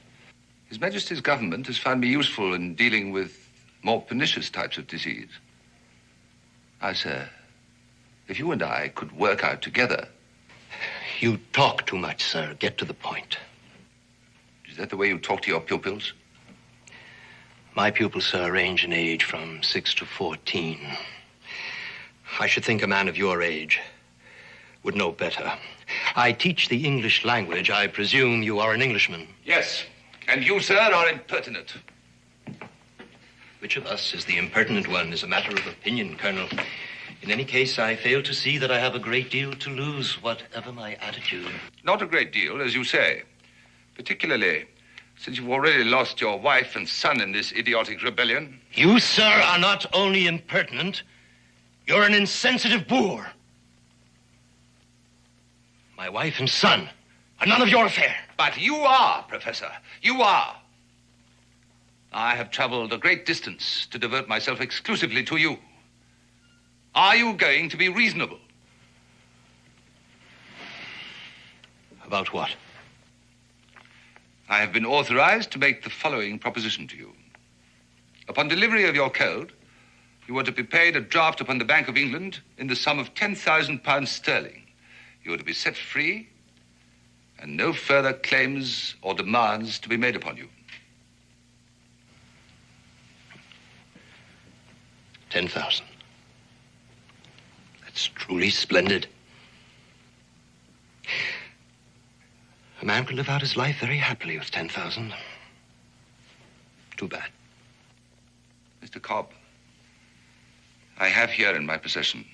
His Majesty's government has found me useful in dealing with more pernicious types of disease. Now, sir, if you and I could work out together... You talk too much, sir. Get to the point. Is that the way you talk to your pupils? My pupils, sir, range in age from 6 to 14. I should think a man of your age would know better. I teach the English language. I presume you are an Englishman. Yes, and you, sir, are impertinent. Which of us is the impertinent one is a matter of opinion, Colonel. In any case, I fail to see that I have a great deal to lose, whatever my attitude. Not a great deal, as you say. Particularly since you've already lost your wife and son in this idiotic rebellion. You, sir, are not only impertinent, you're an insensitive boor. My wife and son are none of your affair. But you are, Professor. You are. I have traveled a great distance to devote myself exclusively to you. Are you going to be reasonable? About what? I have been authorized to make the following proposition to you. Upon delivery of your code, you are to be paid a draft upon the Bank of England in the sum of £10,000 sterling. You are to be set free, and no further claims or demands to be made upon you. 10,000. That's truly splendid. A man could live out his life very happily with 10,000. Too bad. Mr. Cobb, I have here in my possession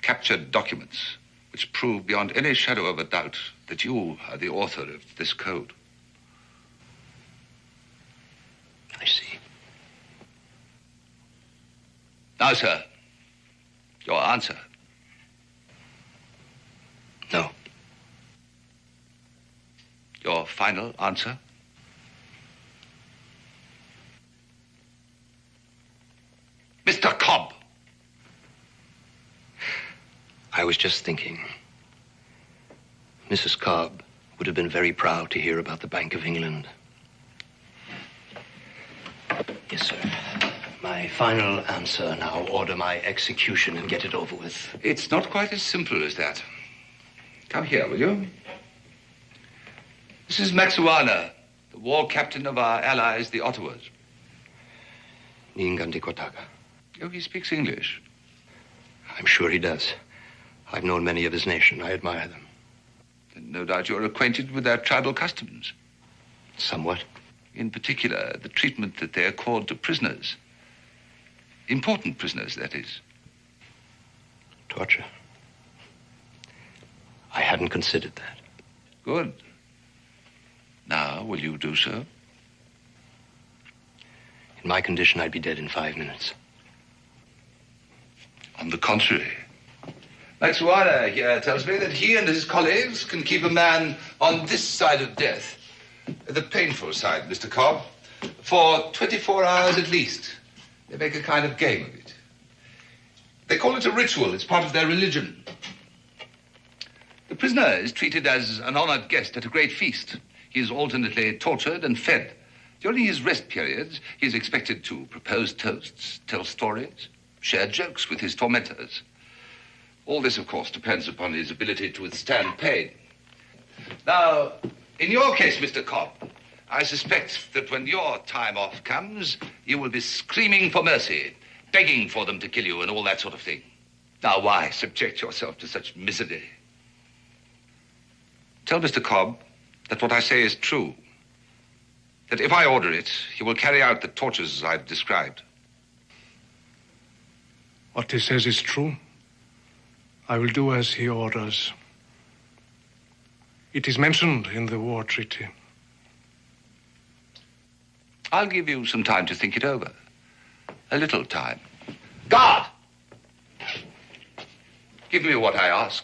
captured documents which prove beyond any shadow of a doubt that you are the author of this code. I see. Now, sir, your answer. No. Your final answer? Mr. Cobb! I was just thinking. Mrs. Cobb would have been very proud to hear about the Bank of England. Yes, sir. My final answer. Now order my execution and get it over with. It's not quite as simple as that. Come here, will you? This is Maxuana, the war captain of our allies, the Ottawas. Ningandi Kotaka. Oh, he speaks English. I'm sure he does. I've known many of his nation. I admire them. And no doubt you're acquainted with their tribal customs. Somewhat. In particular, the treatment that they accord to prisoners. Important prisoners, that is. Torture. I hadn't considered that. Good. Now, will you do so? In my condition, I'd be dead in 5 minutes. On the contrary. Maxuana here tells me that he and his colleagues can keep a man on this side of death, the painful side, Mr. Cobb, for 24 hours at least. They make a kind of game of it. They call it a ritual. It's part of their religion. The prisoner is treated as an honored guest at a great feast. He is alternately tortured and fed. During his rest periods, he is expected to propose toasts, tell stories, share jokes with his tormentors. All this, of course, depends upon his ability to withstand pain. Now, in your case, Mr. Cobb, I suspect that when your time off comes, you will be screaming for mercy, begging for them to kill you and all that sort of thing. Now, why subject yourself to such misery? Tell Mr. Cobb that what I say is true. That if I order it, he will carry out the tortures I've described. What he says is true. I will do as he orders. It is mentioned in the war treaty. I'll give you some time to think it over. A little time. Guard! Give me what I ask,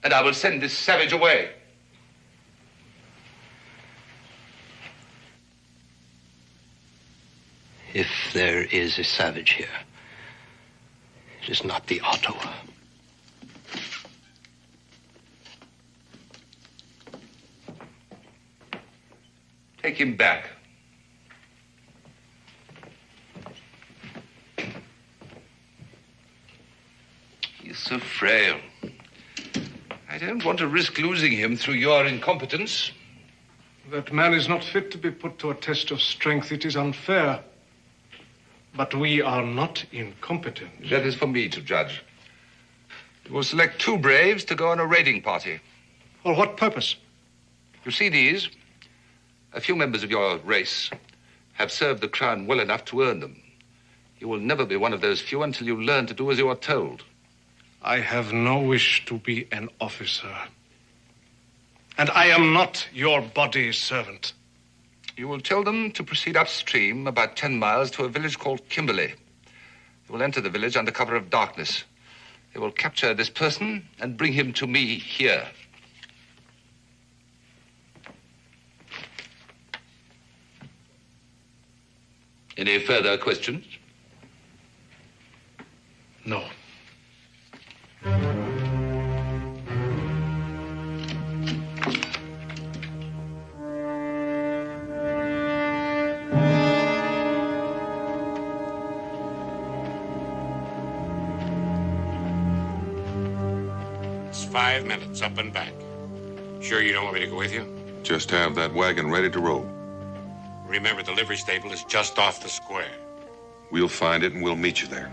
and I will send this savage away. If there is a savage here, it is not the Ottawa. Take him back. He's so frail. I don't want to risk losing him through your incompetence. That man is not fit to be put to a test of strength. It is unfair. But we are not incompetent. That is for me to judge. You will select 2 braves to go on a raiding party. For what purpose? You see these? A few members of your race have served the crown well enough to earn them. You will never be one of those few until you learn to do as you are told. I have no wish to be an officer. And I am not your body servant. You will tell them to proceed upstream about 10 miles to a village called Kimberley. They will enter the village under cover of darkness. They will capture this person and bring him to me here. Any further questions? No. It's 5 minutes up and back. Sure you don't want me to go with you? Just have that wagon ready to roll. Remember, the livery stable is just off the square. We'll find it and we'll meet you there.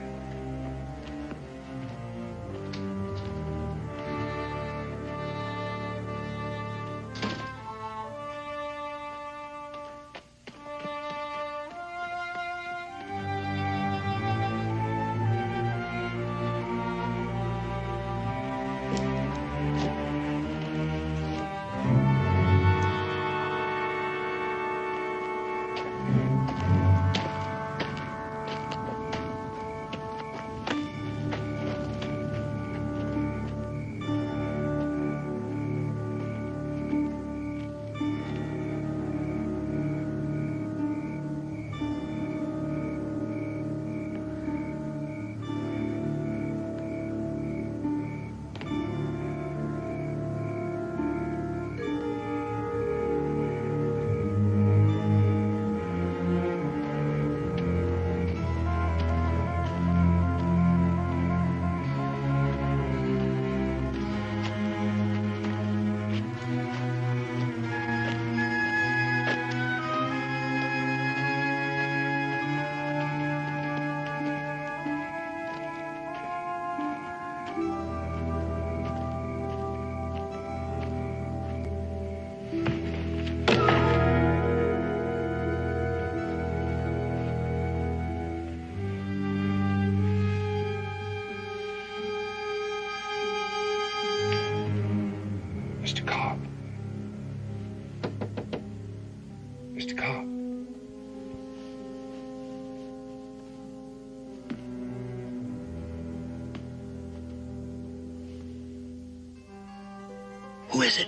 Who is it?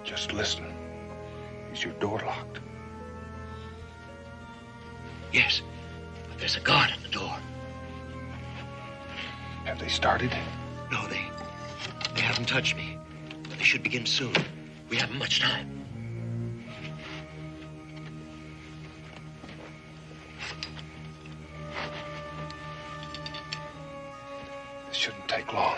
Just listen. Is your door locked? Yes, but there's a guard at the door. Have they started? No, they haven't touched me. But they should begin soon. We haven't much time. This shouldn't take long.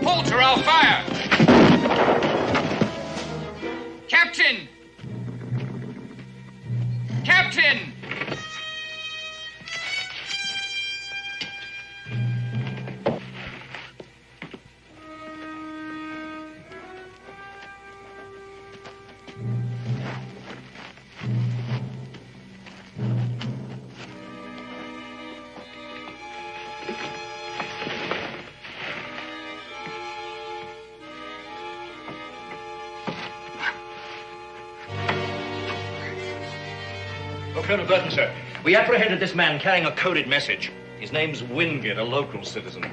Halt or I'll fire! Captain! Captain! Colonel Burton, sir. We apprehended this man carrying a coded message. His name's Wingate, a local citizen.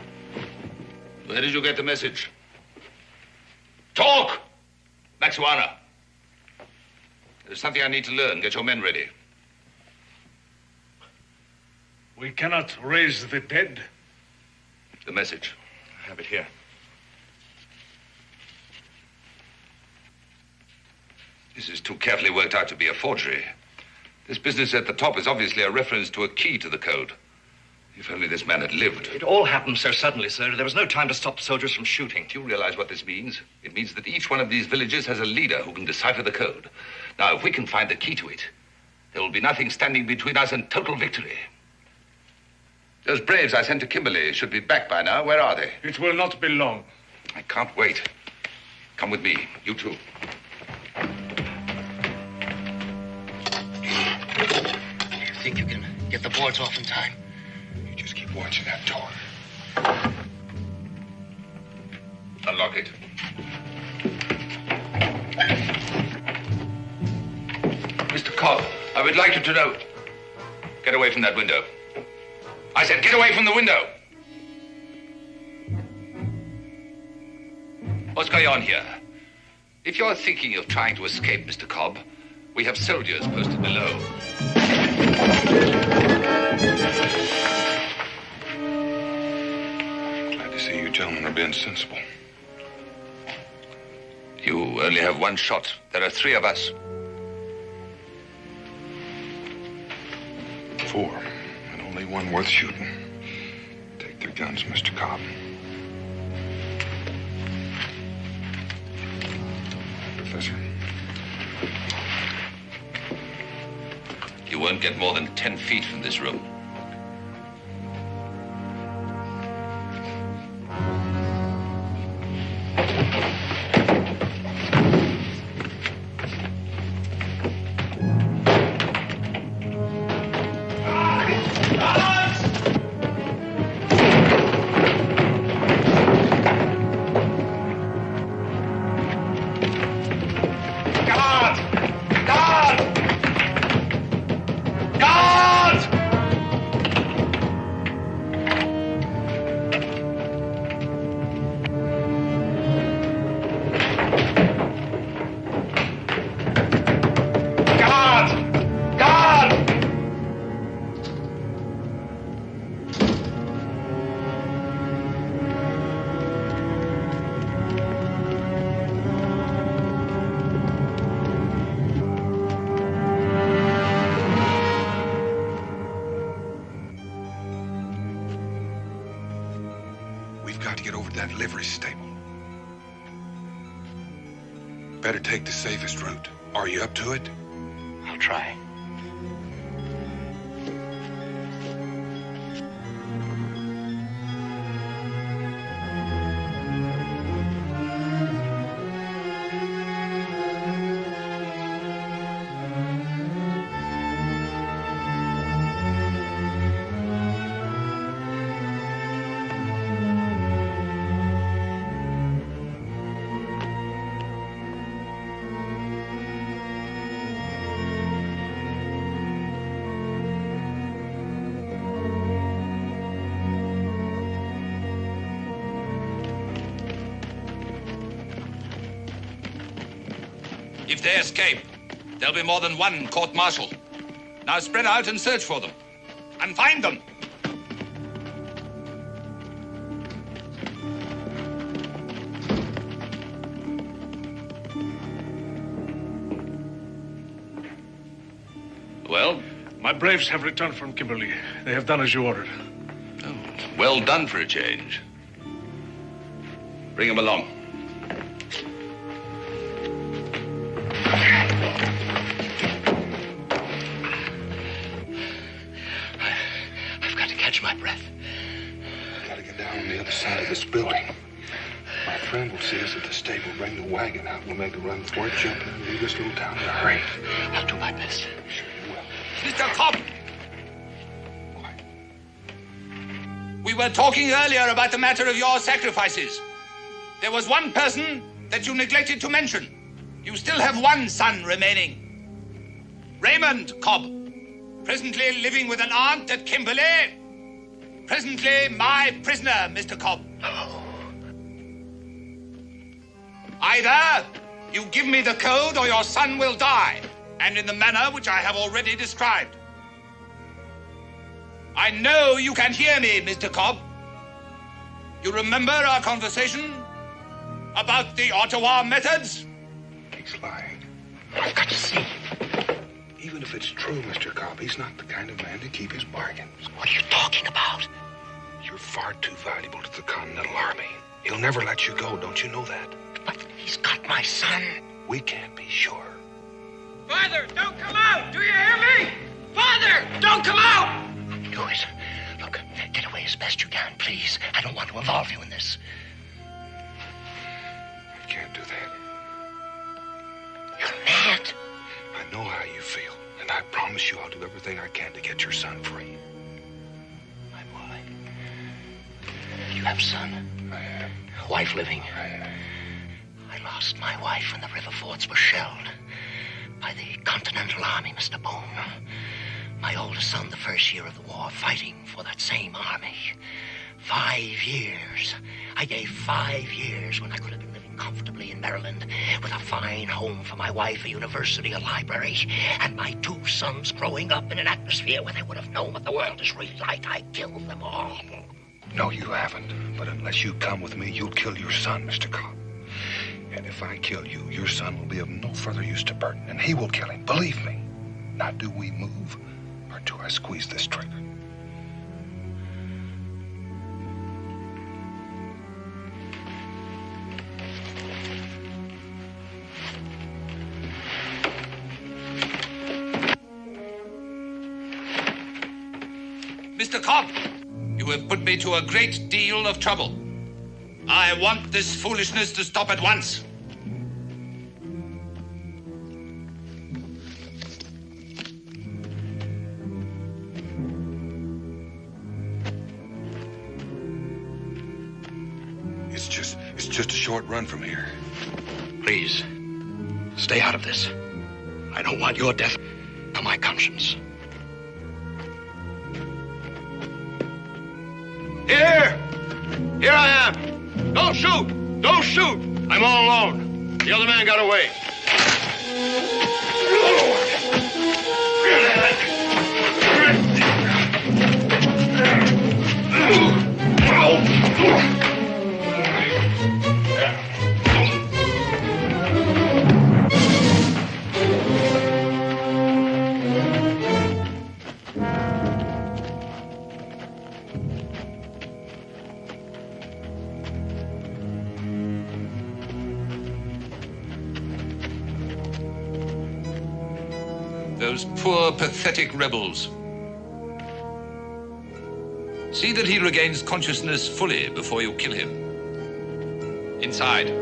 Where did you get the message? Talk! Maxuana. There's something I need to learn. Get your men ready. We cannot raise the dead. The message. I have it here. This is too carefully worked out to be a forgery. This business at the top is obviously a reference to a key to the code. If only this man had lived. It all happened so suddenly, sir. There was no time to stop the soldiers from shooting. Do you realize what this means? It means that each one of these villages has a leader who can decipher the code. Now, if we can find the key to it, there will be nothing standing between us and total victory. Those braves I sent to Kimberley should be back by now. Where are they? It will not be long. I can't wait. Come with me. You too. You think you can get the boards off in time? You just keep watching that door. Unlock it. Mr. Cobb, I would like you to know. Get away from that window. I said get away from the window. What's going on here? If you're thinking of trying to escape, Mr. Cobb, we have soldiers posted below. Glad to see you gentlemen are being sensible. You only have one shot. There are 3 of us. 4, and only one worth shooting. Take their guns, Mr. Cobb. Professor. You won't get more than 10 feet from this room. Better take the safest route. Are you up to it? I'll try. If they escape, there'll be more than one court-martial. Now spread out and search for them. And find them! Well? My braves have returned from Kimberley. They have done as you ordered. Oh, well done for a change. Bring him along. I've got to catch my breath. I've got to get down on the other side of this building. My friend will see us at the stable, bring the wagon out. We'll make a run for it, jump in, and leave this little town in a hurry. I'll do my best. Sure you will. Mr. Cobb! We were talking earlier about the matter of your sacrifices. There was one person that you neglected to mention. You still have one son remaining. Raymond Cobb, presently living with an aunt at Kimberley. Presently my prisoner, Mr. Cobb. Either you give me the code or your son will die, and in the manner which I have already described. I know you can hear me, Mr. Cobb. You remember our conversation about the Ottawa methods? He's lying. I've got to see. Even if it's true, Mr. Cobb, he's not the kind of man to keep his bargains. What are you talking about? You're far too valuable to the Continental Army. He'll never let you go, don't you know that? But he's got my son. We can't be sure. Father, don't come out! Do you hear me? Father, don't come out! Do it. Look, get away as best you can, please. I don't want to involve you in this. I can't do that. You're mad. I know how you feel, and I promise you I'll do everything I can to get your son free. My boy. You have a son? I have. Wife living? I have. I lost my wife when the river forts were shelled by the Continental Army, Mr. Boone. My oldest son, the first year of the war, fighting for that same army. 5 years. I gave 5 years when I could have been living comfortably in Maryland with a fine home for my wife, a university, a library, and my 2 sons growing up in an atmosphere where they would have known what the world is really like. I killed them all. No, you haven't. But unless you come with me, you'll kill your son, Mr. Cobb. And if I kill you, your son will be of no further use to Burton, and he will kill him. Believe me. Now, do we move, or do I squeeze this trigger? Mr. Cobb, you have put me to a great deal of trouble. I want this foolishness to stop at once. It's just a short run from here. Please, stay out of this. I don't want your death on my conscience. Here! Here I am! Don't shoot! Don't shoot! I'm all alone. The other man got away. Those poor, pathetic rebels. See that he regains consciousness fully before you kill him. Inside.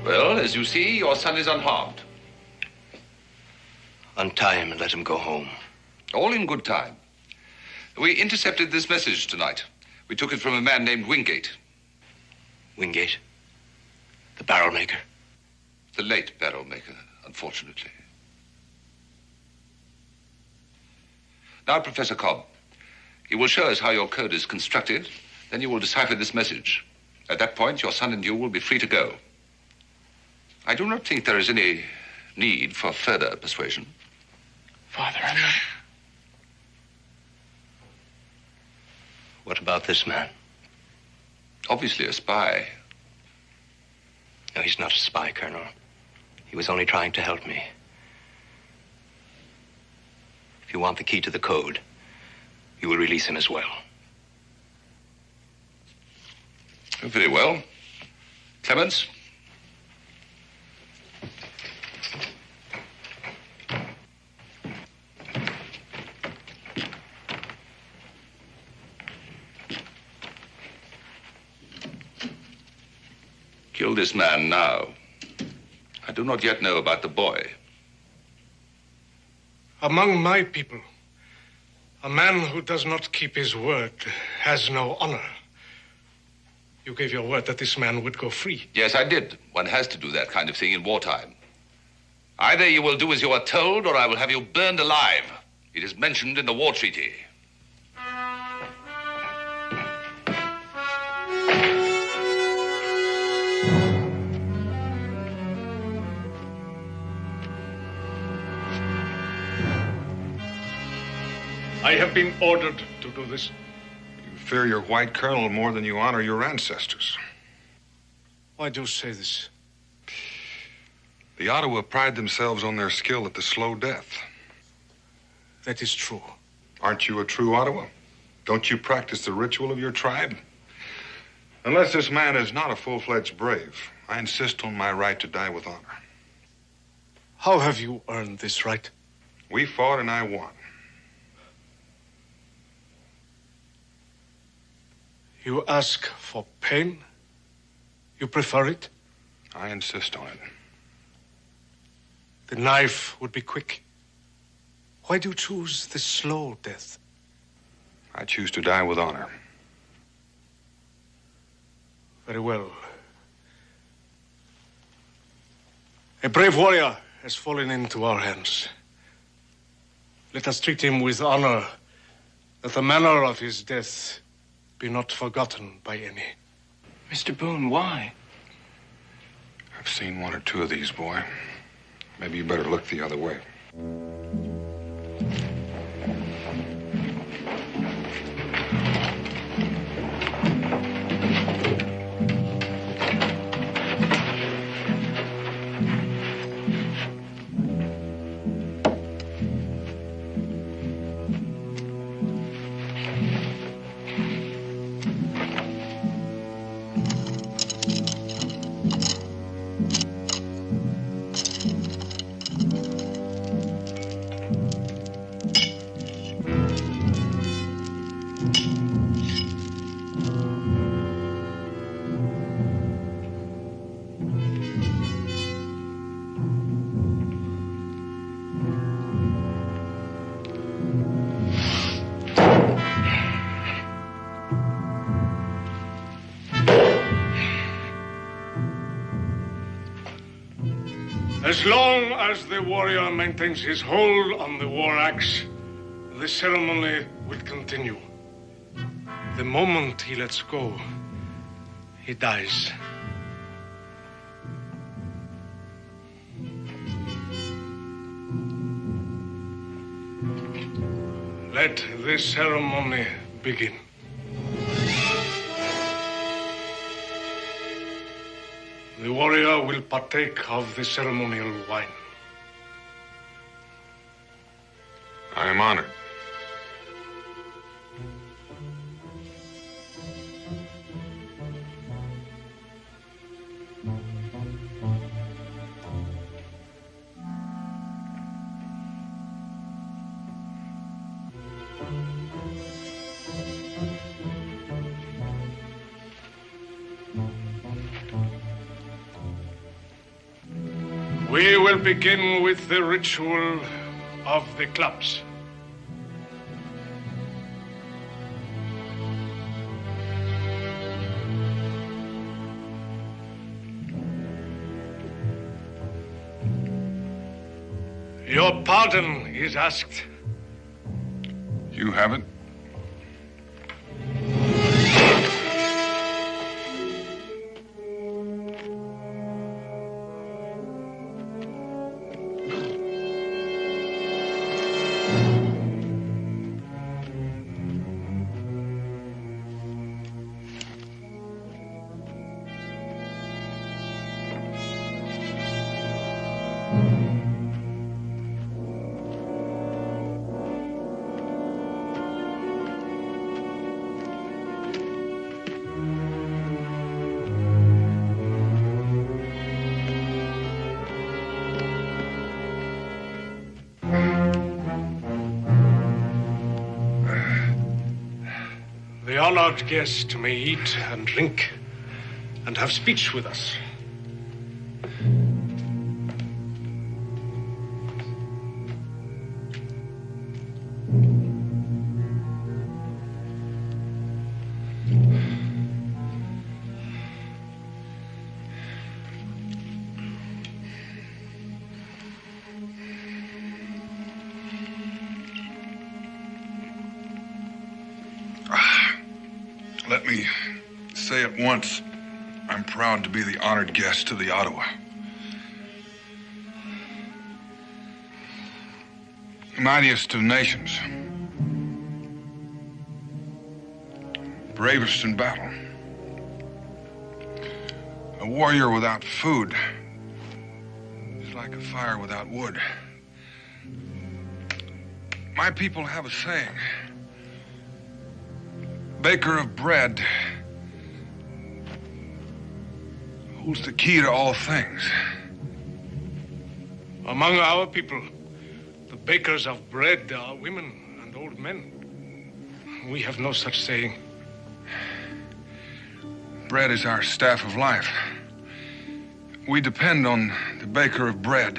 Well, as you see, your son is unharmed. Untie him and let him go home. All in good time. We intercepted this message tonight. We took it from a man named Wingate. Wingate? The barrel maker? The late barrel maker, unfortunately. Now, Professor Cobb, you will show us how your code is constructed. Then you will decipher this message. At that point, your son and you will be free to go. I do not think there is any need for further persuasion. Father, I'm not... What about this man? Obviously a spy. No, he's not a spy, Colonel. He was only trying to help me. If you want the key to the code, you will release him as well. Very well. Clements? Kill this man now. I do not yet know about the boy. Among my people, a man who does not keep his word has no honor. You gave your word that this man would go free. Yes, I did. One has to do that kind of thing in wartime. Either you will do as you are told, or I will have you burned alive. It is mentioned in the war treaty. I have been ordered to do this. You fear your white colonel more than you honor your ancestors. Why do you say this? The Ottawa pride themselves on their skill at the slow death. That is true. Aren't you a true Ottawa? Don't you practice the ritual of your tribe? Unless this man is not a full-fledged brave, I insist on my right to die with honor. How have you earned this right? We fought and I won. You ask for pain? You prefer it? I insist on it. The knife would be quick. Why do you choose the slow death? I choose to die with honor. Very well. A brave warrior has fallen into our hands. Let us treat him with honor, that the manner of his death be not forgotten by any. Mr. Boone, why? I've seen one or two of these, boy. Maybe you better look the other way. As long as the warrior maintains his hold on the war axe, the ceremony will continue. The moment he lets go, he dies. Let the ceremony begin. The warrior will partake of the ceremonial wine. I am honored. We will begin with the ritual of the clubs. Your pardon is asked. You haven't? The honored guest may eat and drink and have speech with us. Let me say at once, I'm proud to be the honored guest to the Ottawa. Mightiest of nations. Bravest in battle. A warrior without food is like a fire without wood. My people have a saying. Baker of bread holds the key to all things. Among our people, the bakers of bread are women and old men. We have no such saying. Bread is our staff of life. We depend on the baker of bread.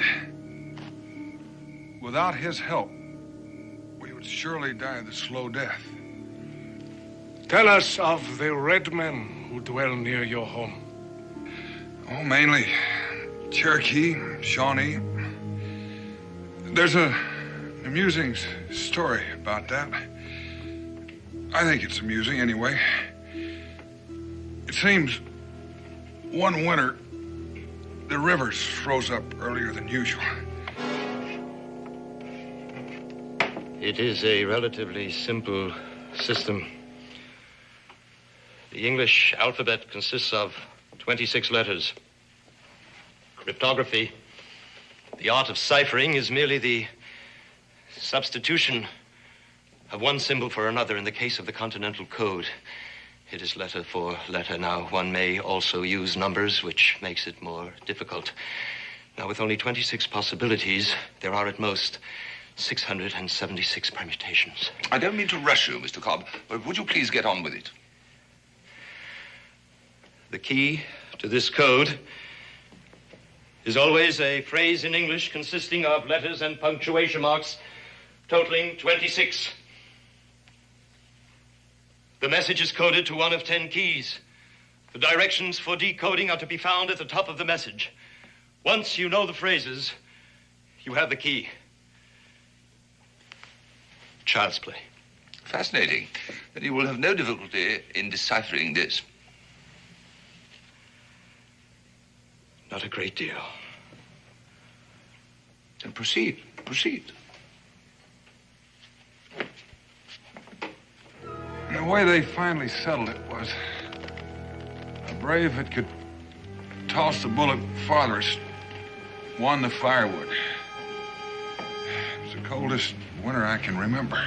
Without his help, we would surely die the slow death. Tell us of the red men who dwell near your home. Oh, mainly Cherokee, Shawnee. There's an amusing story about that. I think it's amusing anyway. It seems one winter, the rivers froze up earlier than usual. It is a relatively simple system. The English alphabet consists of 26 letters. Cryptography, the art of ciphering, is merely the substitution of one symbol for another. In the case of the Continental Code, it is letter for letter. Now, one may also use numbers, which makes it more difficult. Now, with only 26 possibilities, there are at most 676 permutations. I don't mean to rush you, Mr. Cobb, but would you please get on with it? The key to this code is always a phrase in English consisting of letters and punctuation marks totaling 26. The message is coded to one of 10 keys. The directions for decoding are to be found at the top of the message. Once you know the phrases, you have the key. Child's play. Fascinating. Then you will have no difficulty in deciphering this. Not a great deal. Then proceed. Proceed. And the way they finally settled it was a brave that could toss the bullet farthest won the firewood. It was the coldest winter I can remember.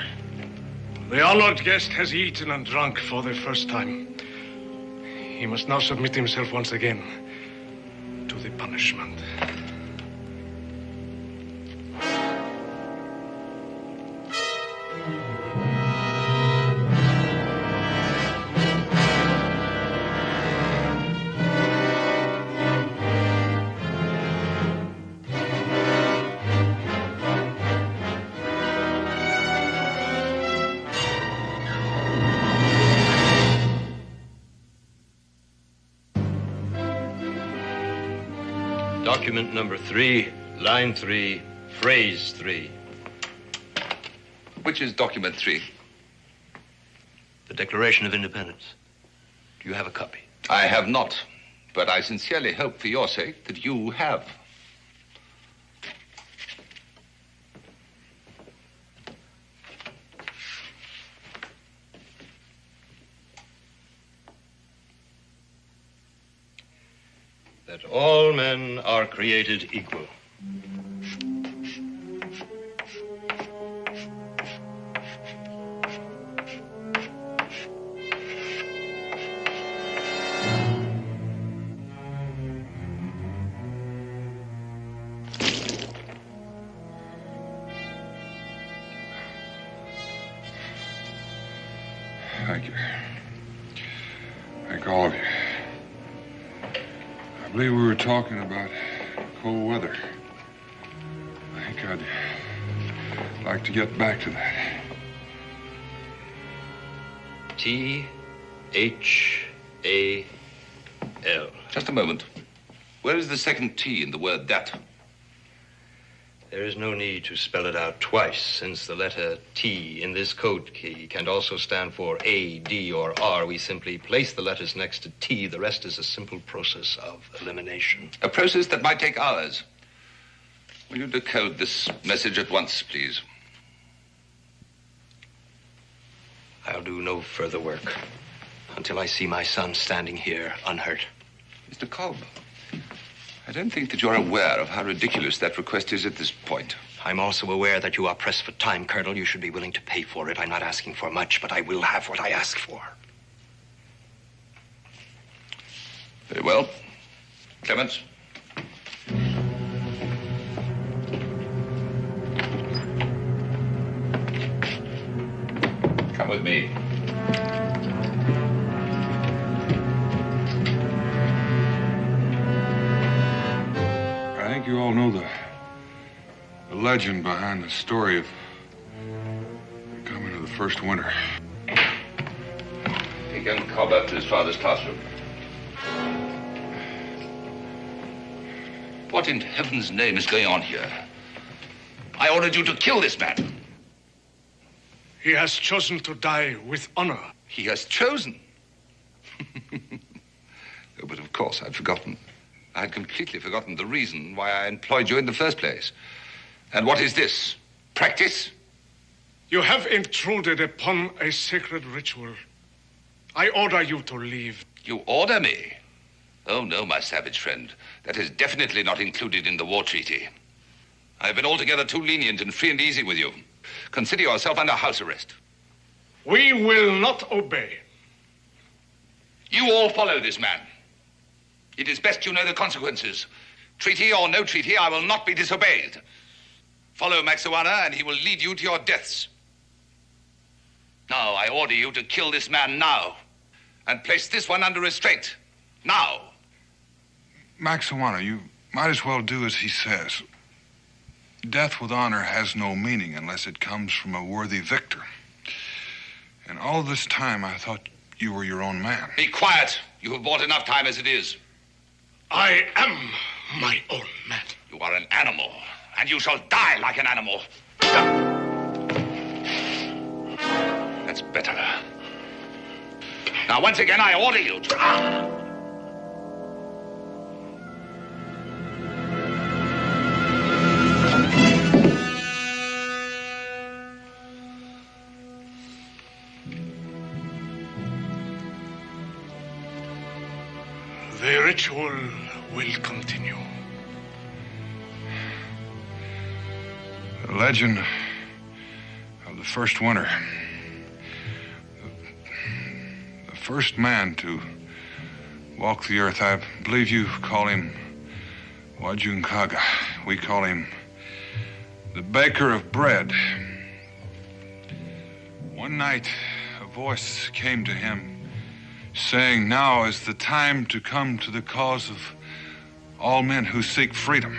The honored guest has eaten and drunk for the first time. He must now submit himself once again to the punishment. Document number 3, line 3, phrase 3. Which is document 3? The Declaration of Independence. Do you have a copy? I have not, but I sincerely hope for your sake that you have. That all men are created equal. Thank you. Thank all of you. I believe we were talking about cold weather. I think I'd like to get back to that. T-H-A-L. Just a moment. Where is the second T in the word that? There is no need to spell it out twice, since the letter T in this code key can also stand for A, D, or R. We simply place the letters next to T. The rest is a simple process of elimination. A process that might take hours. Will you decode this message at once, please? I'll do no further work until I see my son standing here unhurt. Mr. Cobb, I don't think that you're aware of how ridiculous that request is at this point. I'm also aware that you are pressed for time, Colonel. You should be willing to pay for it. I'm not asking for much, but I will have what I ask for. Very well. Clements. Come with me. I think you all know the legend behind the story of the coming of the first winter. Take young Cobb up to his father's classroom. What in heaven's name is going on here? I ordered you to kill this man. He has chosen to die with honor. He has chosen? Oh, but of course, I'd forgotten. I had completely forgotten the reason why I employed you in the first place. And what is this? Practice? You have intruded upon a sacred ritual. I order you to leave. You order me? Oh, no, my savage friend. That is definitely not included in the war treaty. I've been altogether too lenient and free and easy with you. Consider yourself under house arrest. We will not obey. You all follow this man. It is best you know the consequences. Treaty or no treaty, I will not be disobeyed. Follow Maxuana, and he will lead you to your deaths. Now, I order you to kill this man now, and place this one under restraint. Now. Maxuana, you might as well do as he says. Death with honor has no meaning unless it comes from a worthy victor. And all this time, I thought you were your own man. Be quiet. You have bought enough time as it is. I am my own man. You are an animal, and you shall die like an animal. That's better. Now, once again, I order you to... The ritual will continue. The legend of the first winter. The first man to walk the earth. I believe you call him Wajunkaga. We call him the baker of bread. One night, a voice came to him saying, now is the time to come to the cause of all men who seek freedom.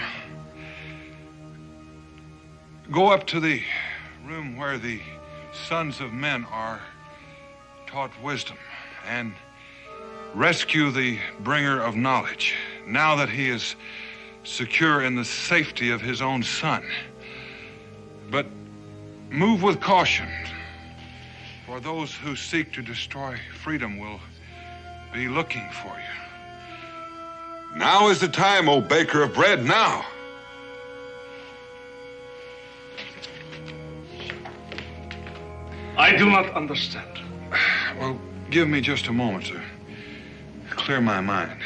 Go up to the room where the sons of men are taught wisdom and rescue the bringer of knowledge, now that he is secure in the safety of his own son. But move with caution, for those who seek to destroy freedom will be looking for you. Now is the time, O baker of bread, now. I do not understand. Well, give me just a moment to clear my mind.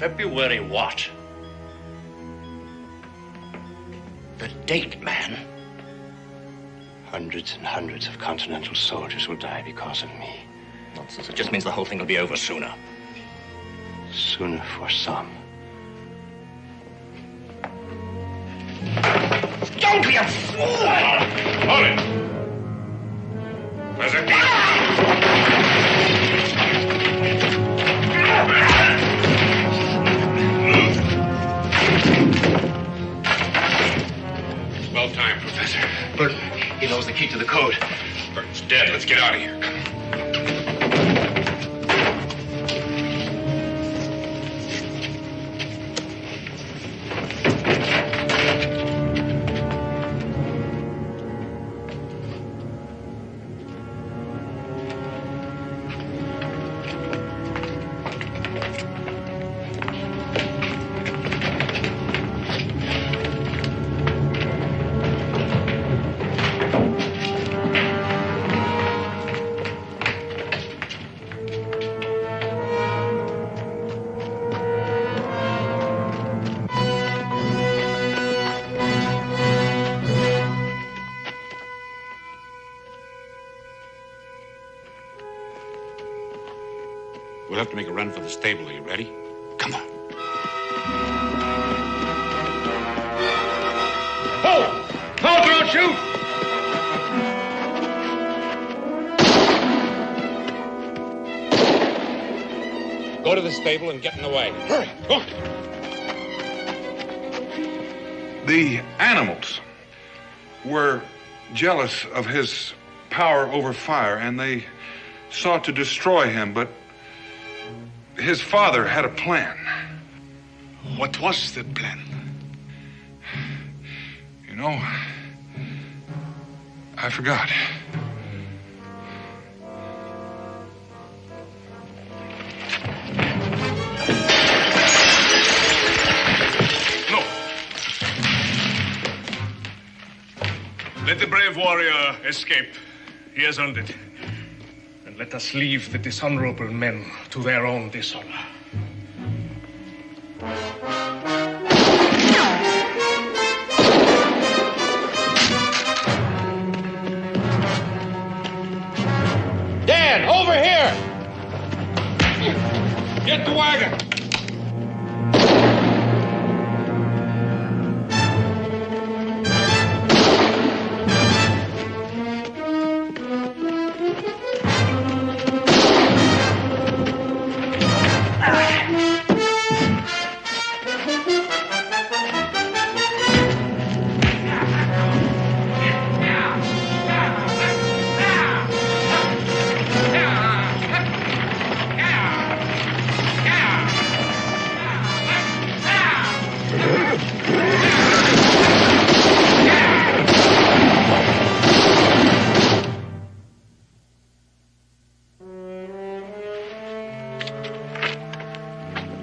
February what? The date, man. Hundreds and hundreds of Continental soldiers will die because of me. Nonsense. It just means the whole thing will be over sooner. Sooner for some. Don't be a fool! Hold it! There's a Well timed, Professor. Burton, he knows the key to the code. Burton's dead. Let's get out of here. We'll have to make a run for the stable. Are you ready? Come on. Hold! Hold, don't shoot! Go to the stable and get in the wagon. Hurry, go on. The animals were jealous of his power over fire, and they sought to destroy him, but his father had a plan. What was the plan? You know, I forgot. No. Let the brave warrior escape. He has earned it. And let us leave the dishonorable men to their own dishonor. Dan, over here! Get the wagon!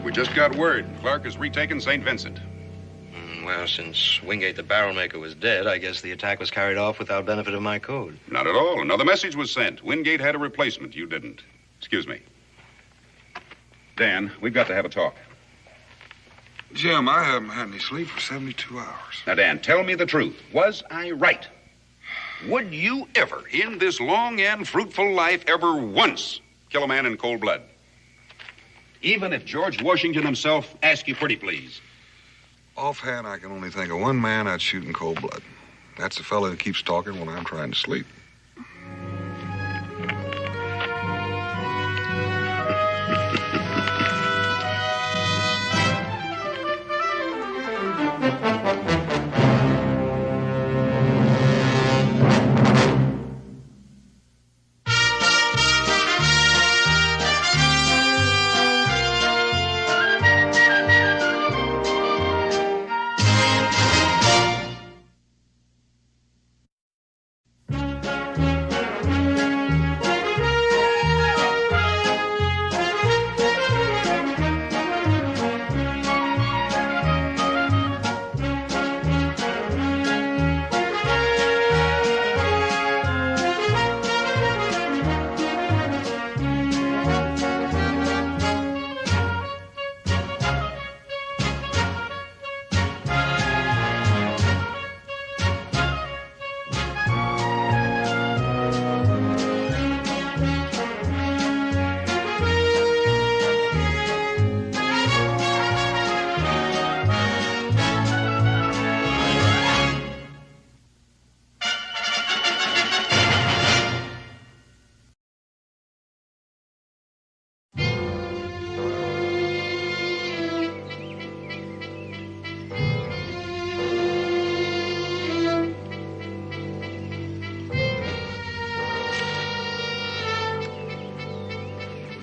We just got word. Clark has retaken St. Vincent. Well, since Wingate the barrel maker was dead, I guess the attack was carried off without benefit of my code. Not at all. Another message was sent. Wingate had a replacement. You didn't. Excuse me. Dan, we've got to have a talk. Jim, I haven't had any sleep for 72 hours. Now, Dan, tell me the truth. Was I right? Would you ever, in this long and fruitful life, ever once kill a man in cold blood? Even if George Washington himself asked you pretty please. Offhand, I can only think of one man I'd shoot in cold blood. That's the fellow who keeps talking when I'm trying to sleep.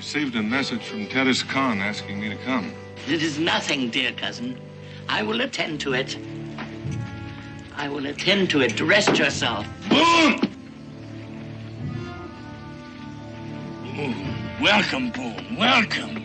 Received a message from Tennis Khan asking me to come. It is nothing, dear cousin. I will attend to it. I will attend to it. Rest yourself. Boone! Boone. Welcome, Boone. Welcome.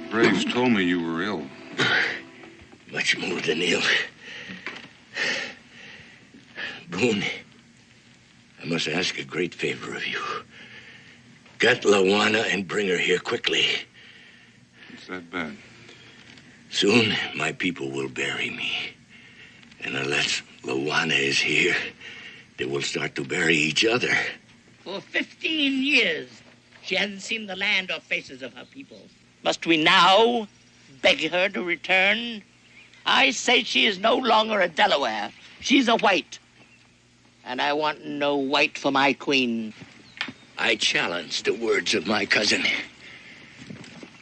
Braves told me you were ill. Much more than ill. Boone, I must ask a great favor of you. Get Lawana and bring her here quickly. It's that bad. Soon, my people will bury me. And unless Lawana is here, they will start to bury each other. For 15 years, she hasn't seen the land or faces of her people. Must we now beg her to return? I say she is no longer a Delaware. She's a white. And I want no white for my queen. I challenge the words of my cousin.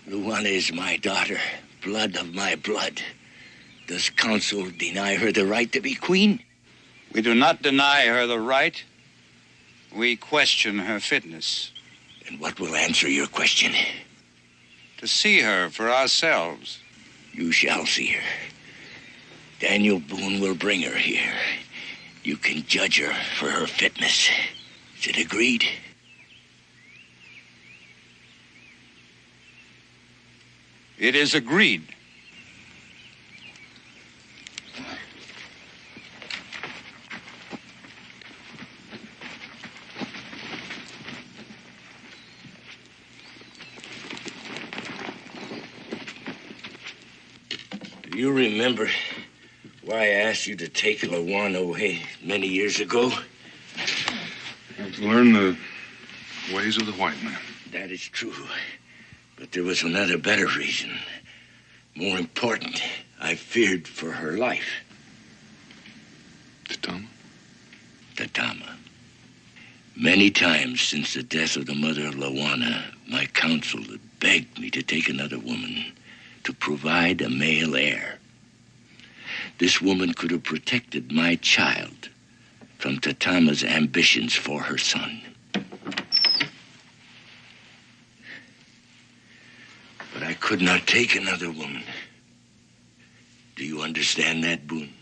Luana is my daughter, blood of my blood. Does council deny her the right to be queen? We do not deny her the right. We question her fitness. And what will answer your question? To see her for ourselves. You shall see her. Daniel Boone will bring her here. You can judge her for her fitness. Is it agreed? It is agreed. Do you remember why I asked you to take Lawana away many years ago? To learn the ways of the white man. That is true. But there was another better reason. More important, I feared for her life. Tatama? Tatama. Many times since the death of the mother of Lawana, my council had begged me to take another woman to provide a male heir. This woman could have protected my child from Tatama's ambitions for her son. But I could not take another woman. Do you understand that, Boone?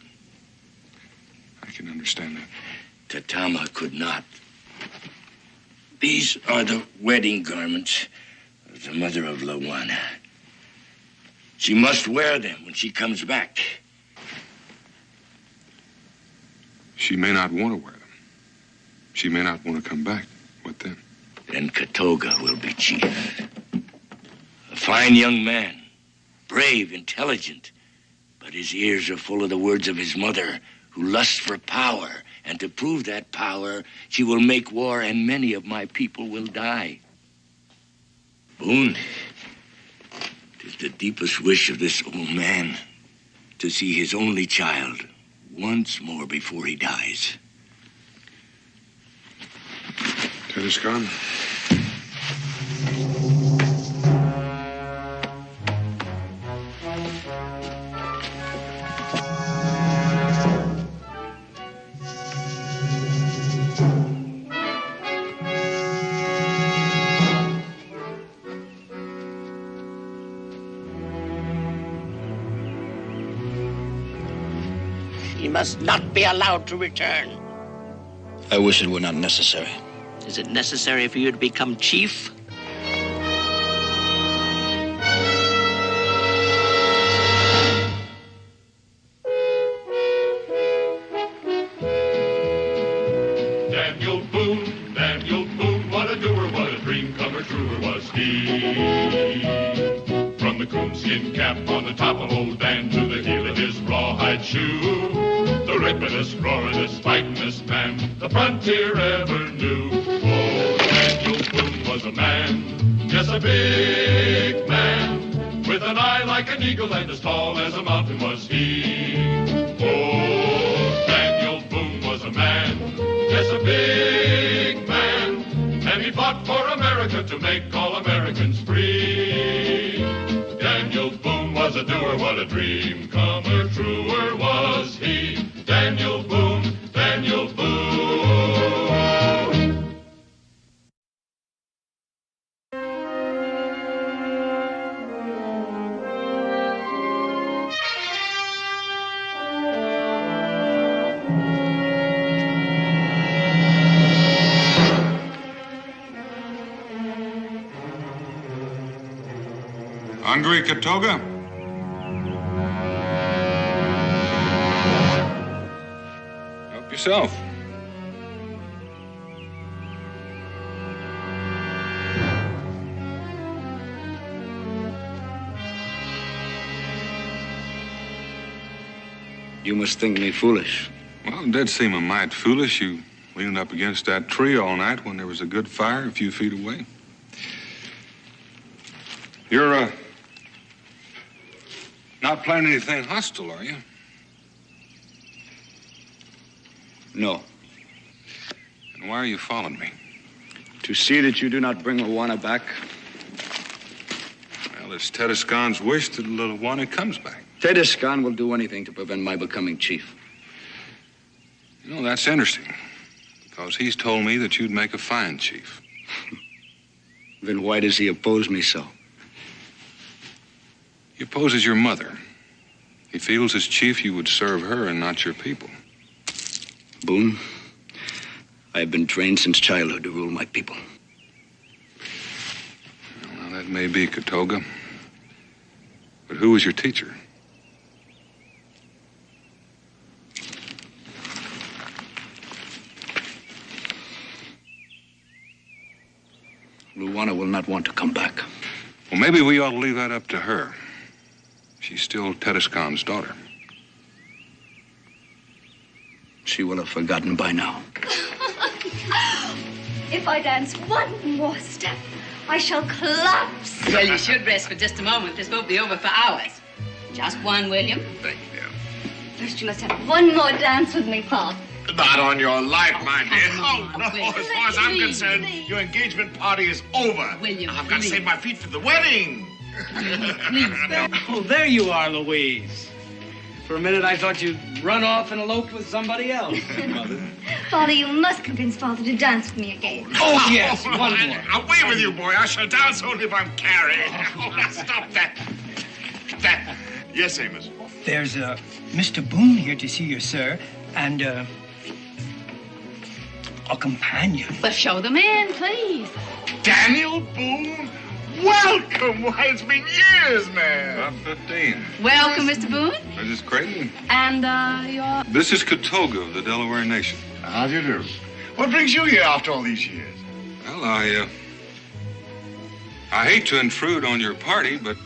I can understand that. Tatama could not. These are the wedding garments of the mother of Lawana. She must wear them when she comes back. She may not want to wear them. She may not want to come back. What then? Then Katoga will be chief. A fine young man, brave, intelligent, but his ears are full of the words of his mother, who lusts for power, and to prove that power, she will make war, and many of my people will die. Boone, it is the deepest wish of this old man to see his only child once more before he dies. Tennis gone? He must not be allowed to return. I wish it were not necessary. Is it necessary for you to become chief? Daniel Boone, what a doer, what a dream comer, truer was he. From the coonskin cap on the top of old Dan to the heel of his rawhide shoe, the ripidest, roaringest, fightingest man the frontier ever knew. Oh, Daniel Boone was a man, yes, a big man, with an eye like an eagle and as tall as a mountain was he. Oh, Daniel Boone was a man, a big man, and he fought for America to make all Americans free. Daniel Boone was a doer, what a dream comer, truer was he. Daniel Boone, Daniel Boone. Hungry, Katoga? Help yourself. You must think me foolish. Well, it did seem a mite foolish. You leaning up against that tree all night when there was a good fire a few feet away. You're, not planning anything hostile, are you? No. And why are you following me? To see that you do not bring Luana back. Well, it's Tedescon's wish that Luana comes back. Tedescan will do anything to prevent my becoming chief. You know, that's interesting. Because he's told me that you'd make a fine chief. Then why does he oppose me so? He opposes your mother. He feels as chief you would serve her and not your people. Boone, I have been trained since childhood to rule my people. Well, that may be, Katoga. But who was your teacher? Luana will not want to come back. Well, maybe we ought to leave that up to her. She's still Tedescon's daughter. She will have forgotten by now. If I dance one more step, I shall collapse. Well, you should rest for just a moment. This won't be over for hours. Just one, William. Thank you. First, you must have one more dance with me, Pop. Not on your life, my dear. Oh, no. William, As far as I'm please, concerned, please. your engagement party is over. William, I've got to please. save my feet for the wedding. Oh, there you are, Louise. For a minute, I thought you'd run off and eloped with somebody else, Mother. Father, you must convince Father to dance with me again. Oh, yes, one more. Away with you, boy. I shall dance only if I'm carried. Stop that. Yes, Amos. There's Mr. Boone here to see you, sir, and a companion. Well, show them in, please. Daniel Boone? Welcome. Why, it's been years, man. About 15. Welcome, Mr. Boone. This is Creighton. And, your... This is Katoga of the Delaware Nation. How do you do? What brings you here after all these years? Well, I hate to intrude on your party, but,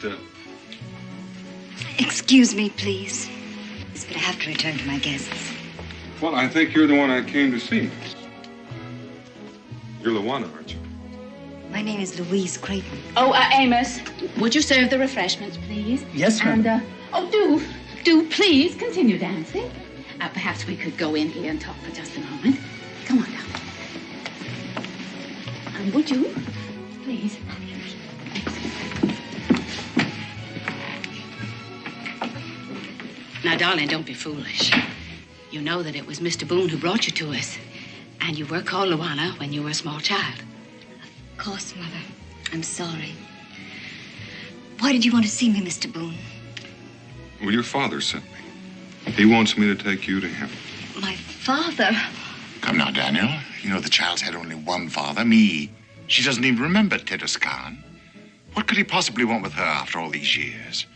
Excuse me, please. But I have to return to my guests. well, I think you're the one I came to see. You're Luana, aren't you? My name is Louise Creighton. Oh, Amos, would you serve the refreshments, please? Yes, ma'am. And, do please continue dancing. Perhaps we could go in here and talk for just a moment. Come on down. Would you, please? Now, darling, don't be foolish. You know that it was Mr. Boone who brought you to us. And you were called Luana when you were a small child. Of course, Mother. I'm sorry. Why did you want to see me, Mr. Boone? Well, your father sent me. He wants me to take you to him. My father? Come now, Daniel. You know the child's had only one father, me. She doesn't even remember Tedescan. What could he possibly want with her after all these years?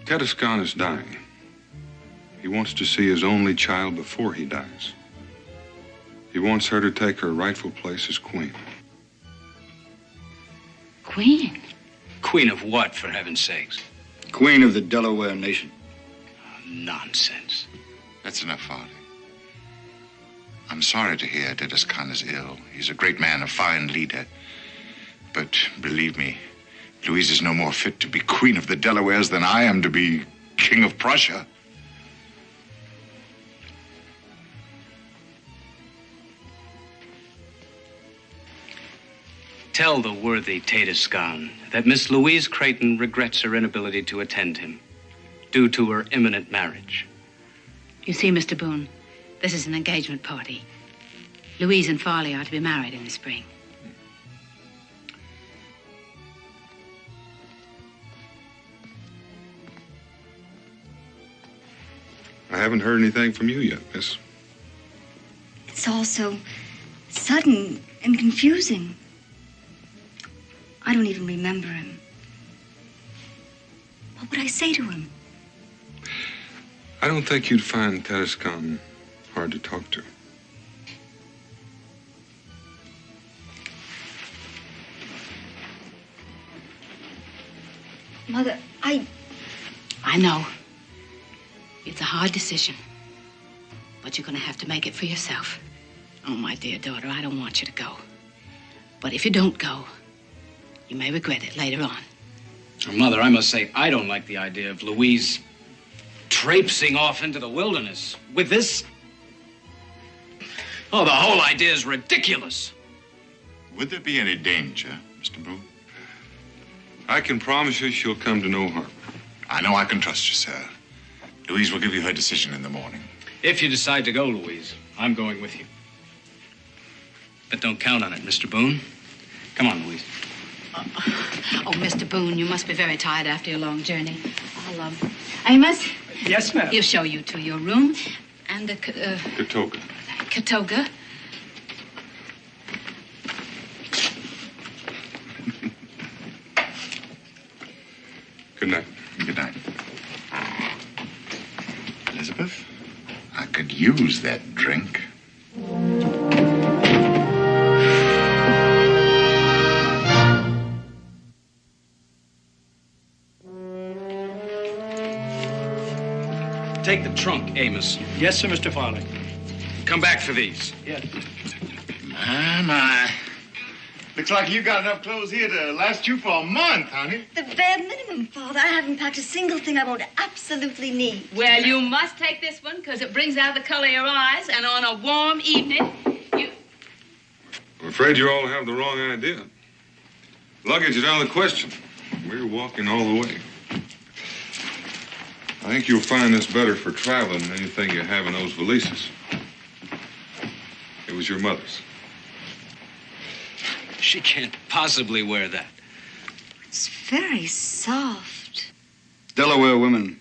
Tedescan is dying. He wants to see his only child before he dies. He wants her to take her rightful place as queen. Queen? Queen of what, for heaven's sakes? Queen of the Delaware Nation. Nonsense. That's enough, Father. I'm sorry to hear Tedescan is ill. He's a great man, a fine leader. But believe me, Louise is no more fit to be Queen of the Delawares than I am to be King of Prussia. Tell the worthy Tatiscan that Miss Louise Creighton regrets her inability to attend him due to her imminent marriage. You see, Mr. Boone, this is an engagement party. Louise and Farley are to be married in the spring. I haven't heard anything from you yet, miss. It's all so sudden and confusing. I don't even remember him. What would I say to him? I don't think you'd find Tatiscan hard to talk to. Mother, I know. It's a hard decision. But you're going to have to make it for yourself. Oh, my dear daughter, I don't want you to go. But if you don't go, you may regret it later on. Mother, I must say, I don't like the idea of Louise traipsing off into the wilderness with this. Oh, the whole idea is ridiculous. Would there be any danger, Mr. Boone? I can promise you she'll come to no harm. I know I can trust you, sir. Louise will give you her decision in the morning. If you decide to go, Louise, I'm going with you. But don't count on it, Mr. Boone. Come on, Louise. Oh, Mr. Boone, you must be very tired after your long journey. I'll, Amos? Yes, ma'am. He'll show you to your room and the, Katoga. Katoga. Good night. Good night. Elizabeth, I could use that drink. Take the trunk, Amos. Yes, sir, Mr. Farley. Come back for these. Yes. My. Looks like you got enough clothes here to last you for a month, honey. The bare minimum, Father. I haven't packed a single thing I won't absolutely need. Well, you must take this one because it brings out the color of your eyes, and on a warm evening, I'm afraid you all have the wrong idea. Luggage is out of the question. We're walking all the way. I think you'll find this better for traveling than anything you have in those valises. It was your mother's. She can't possibly wear that. It's very soft. Delaware women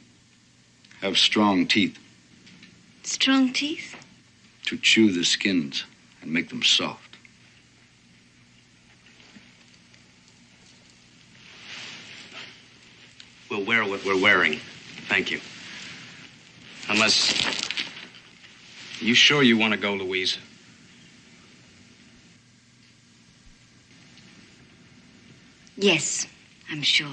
have strong teeth Strong teeth? to chew the skins and make them soft. We'll wear what we're wearing. Thank you. Unless... You sure you want to go, Louise? Yes, I'm sure.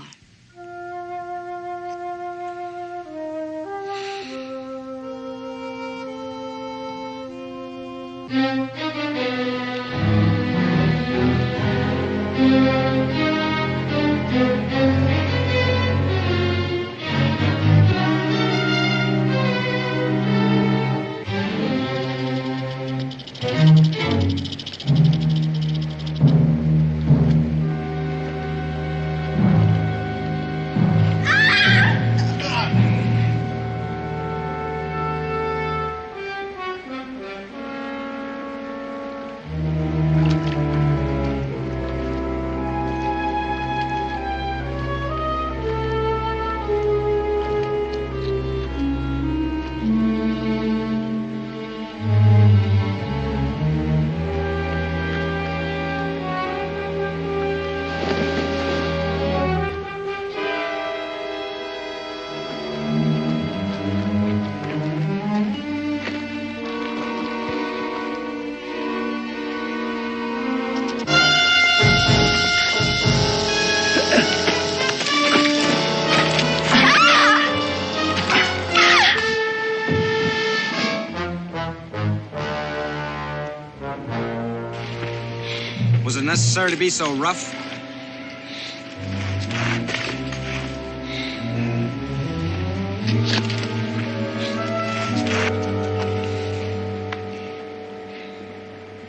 Was it necessary to be so rough?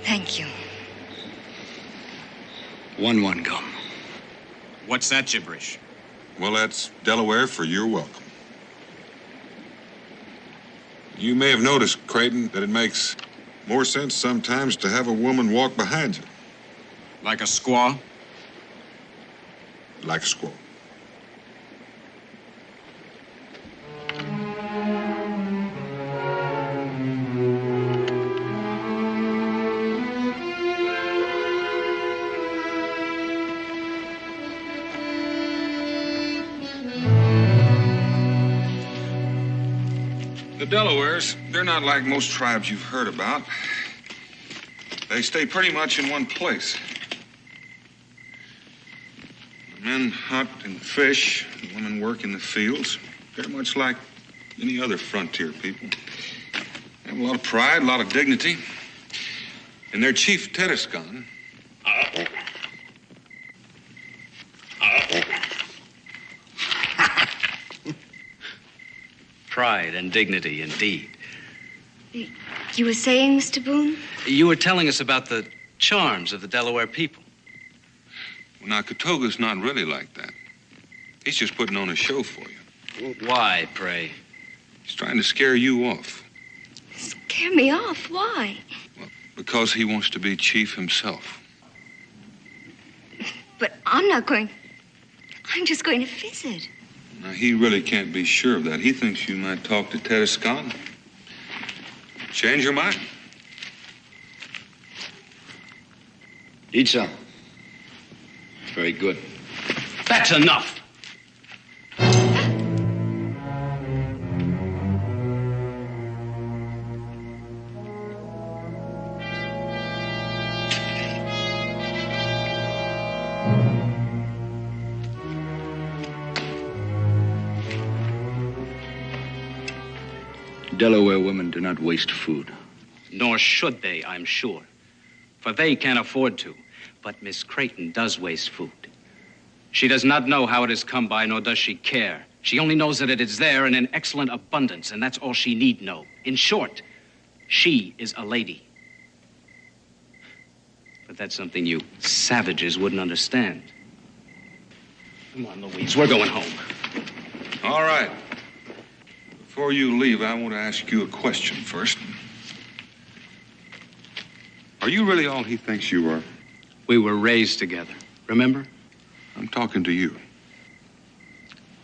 Thank you. One gum. What's that gibberish? Well, that's Delaware for you're welcome. You may have noticed, Creighton, that it makes more sense sometimes to have a woman walk behind you. Like a squaw? Like a squaw. The Delawares, they're not like most tribes you've heard about. They stay pretty much in one place. The men hunt and fish, the women work in the fields. They're much like any other frontier people. They have a lot of pride, a lot of dignity. And their chief, Tedescon, Pride and dignity, indeed. You were saying, Mr. Boone? You were telling us about the charms of the Delaware people. well, now, Katoga's not really like that. He's just putting on a show for you. Why, pray? He's trying to scare you off Scare me off. Why? because he wants to be chief himself. But I'm not going. I'm just going to visit. Now, he really can't be sure of that. He thinks you might talk to Tedescon. Change your mind. Eat some. Very good. That's enough. Delaware women do not waste food. Nor should they, I'm sure. For they can't afford to. But Miss Creighton does waste food. She does not know how it has come by, nor does she care. She only knows that it is there and in excellent abundance, and that's all she need know. In short, she is a lady. But that's something you savages wouldn't understand. Come on, Louise, we're going home. All right. Before you leave, I want to ask you a question first. Are you really all he thinks you are? We were raised together, remember? I'm talking to you.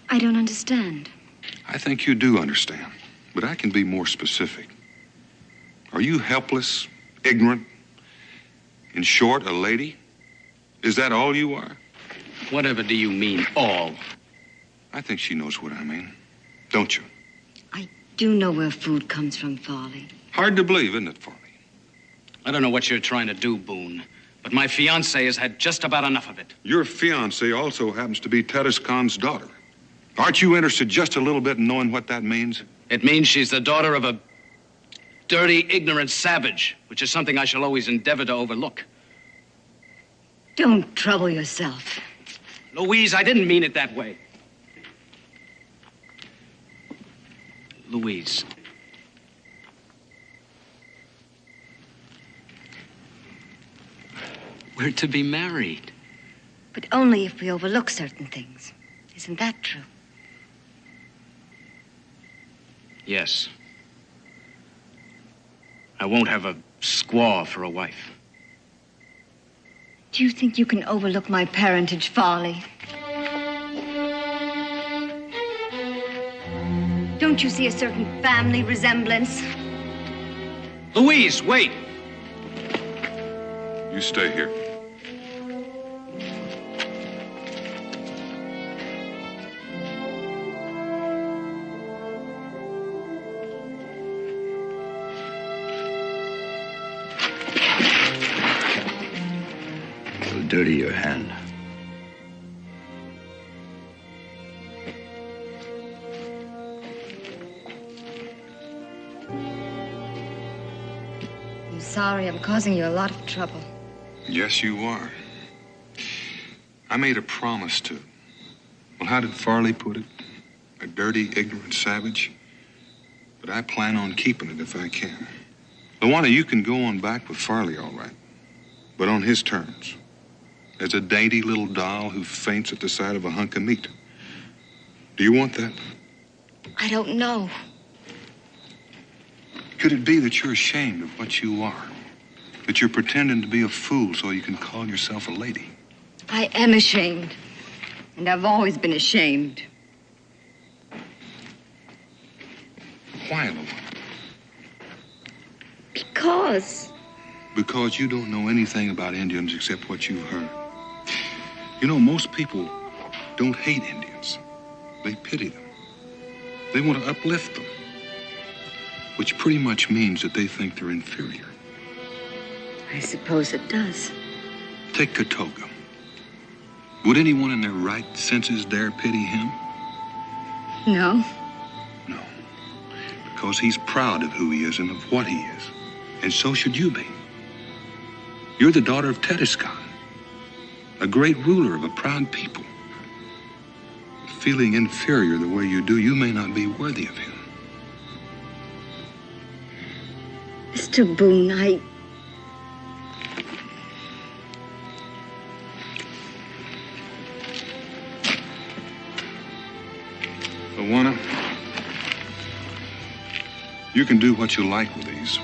I don't understand. I think you do understand, but I can be more specific. Are you helpless, ignorant, in short, a lady? Is that all you are? Whatever do you mean, all? I think she knows what I mean, don't you? I do know where food comes from, Farley. Hard to believe, isn't it, Farley? I don't know what you're trying to do, Boone, but my fiancée has had just about enough of it. Your fiancée also happens to be Tedescon's daughter. Aren't you interested just a little bit in knowing what that means? It means she's the daughter of a dirty, ignorant savage, which is something I shall always endeavor to overlook. Don't trouble yourself. Louise, I didn't mean it that way. Louise. We're to be married. But only if we overlook certain things. Isn't that true? Yes. I won't have a squaw for a wife. Do you think you can overlook my parentage, Farley? Don't you see a certain family resemblance? Louise, wait! You stay here. You'll dirty your hand. I'm sorry I'm causing you a lot of trouble. Yes, you are. I made a promise to. Well, how did Farley put it? A dirty, ignorant savage? But I plan on keeping it if I can. Luana, you can go on back with Farley, all right. But on his terms. as a dainty little doll who faints at the sight of a hunk of meat. Do you want that? I don't know. Could it be that you're ashamed of what you are? That you're pretending to be a fool so you can call yourself a lady? I am ashamed. And I've always been ashamed. Why, Lou? Because. Because you don't know anything about Indians except what you've heard. You know, most people don't hate Indians. They pity them. They want to uplift them. Which pretty much means that they think they're inferior. I suppose it does. Take Katoga. Would anyone in their right senses dare pity him? No. No. Because he's proud of who he is and of what he is. And so should you be. You're the daughter of Tedescan, a great ruler of a proud people. Feeling inferior the way you do, you may not be worthy of him. Mr. Boone, Luana, you can do what you like with these.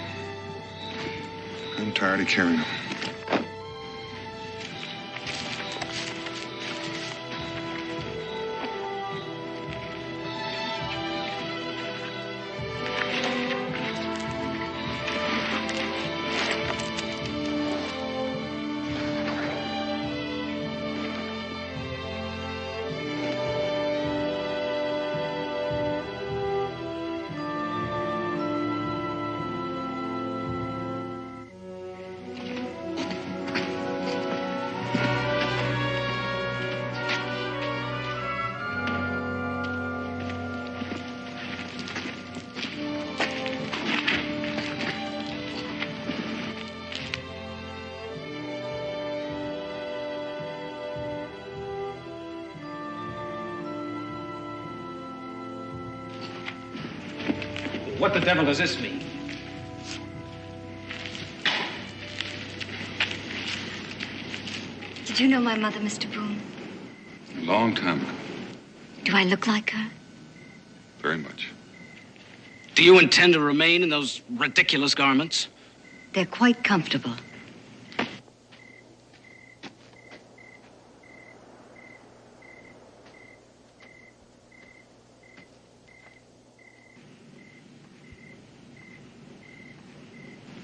I'm tired of carrying them. What the devil does this mean? did you know my mother, Mr. Boone? A long time ago. Do I look like her? Very much. Do you intend to remain in those ridiculous garments? They're quite comfortable.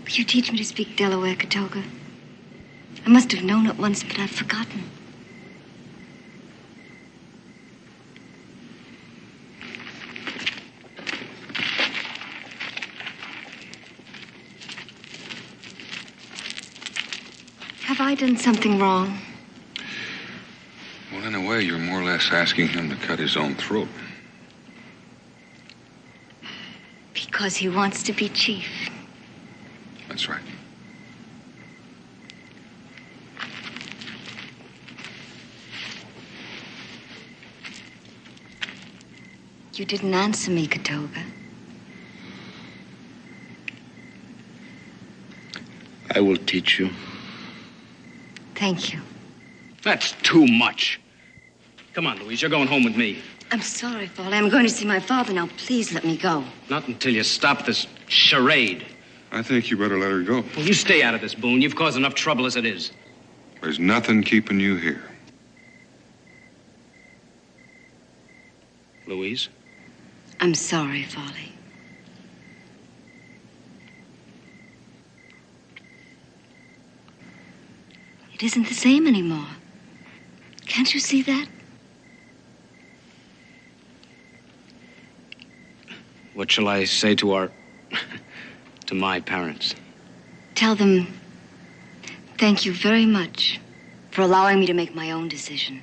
Will you teach me to speak Delaware, Katoga? I must have known it once, but I've forgotten. Have I done something wrong? Well, in a way, you're more or less asking him to cut his own throat. Because he wants to be chief. That's right. You didn't answer me, Katoga. I will teach you. Thank you. That's too much. Come on, Louise, you're going home with me. I'm sorry, Foley. I'm going to see my father now. Please let me go. Not until you stop this charade. I think you better let her go. Well, you stay out of this, Boone. You've caused enough trouble as it is. There's nothing keeping you here. Louise? I'm sorry, Foley. It isn't the same anymore. Can't you see that? What shall I say to to my parents? Tell them, thank you very much for allowing me to make my own decision.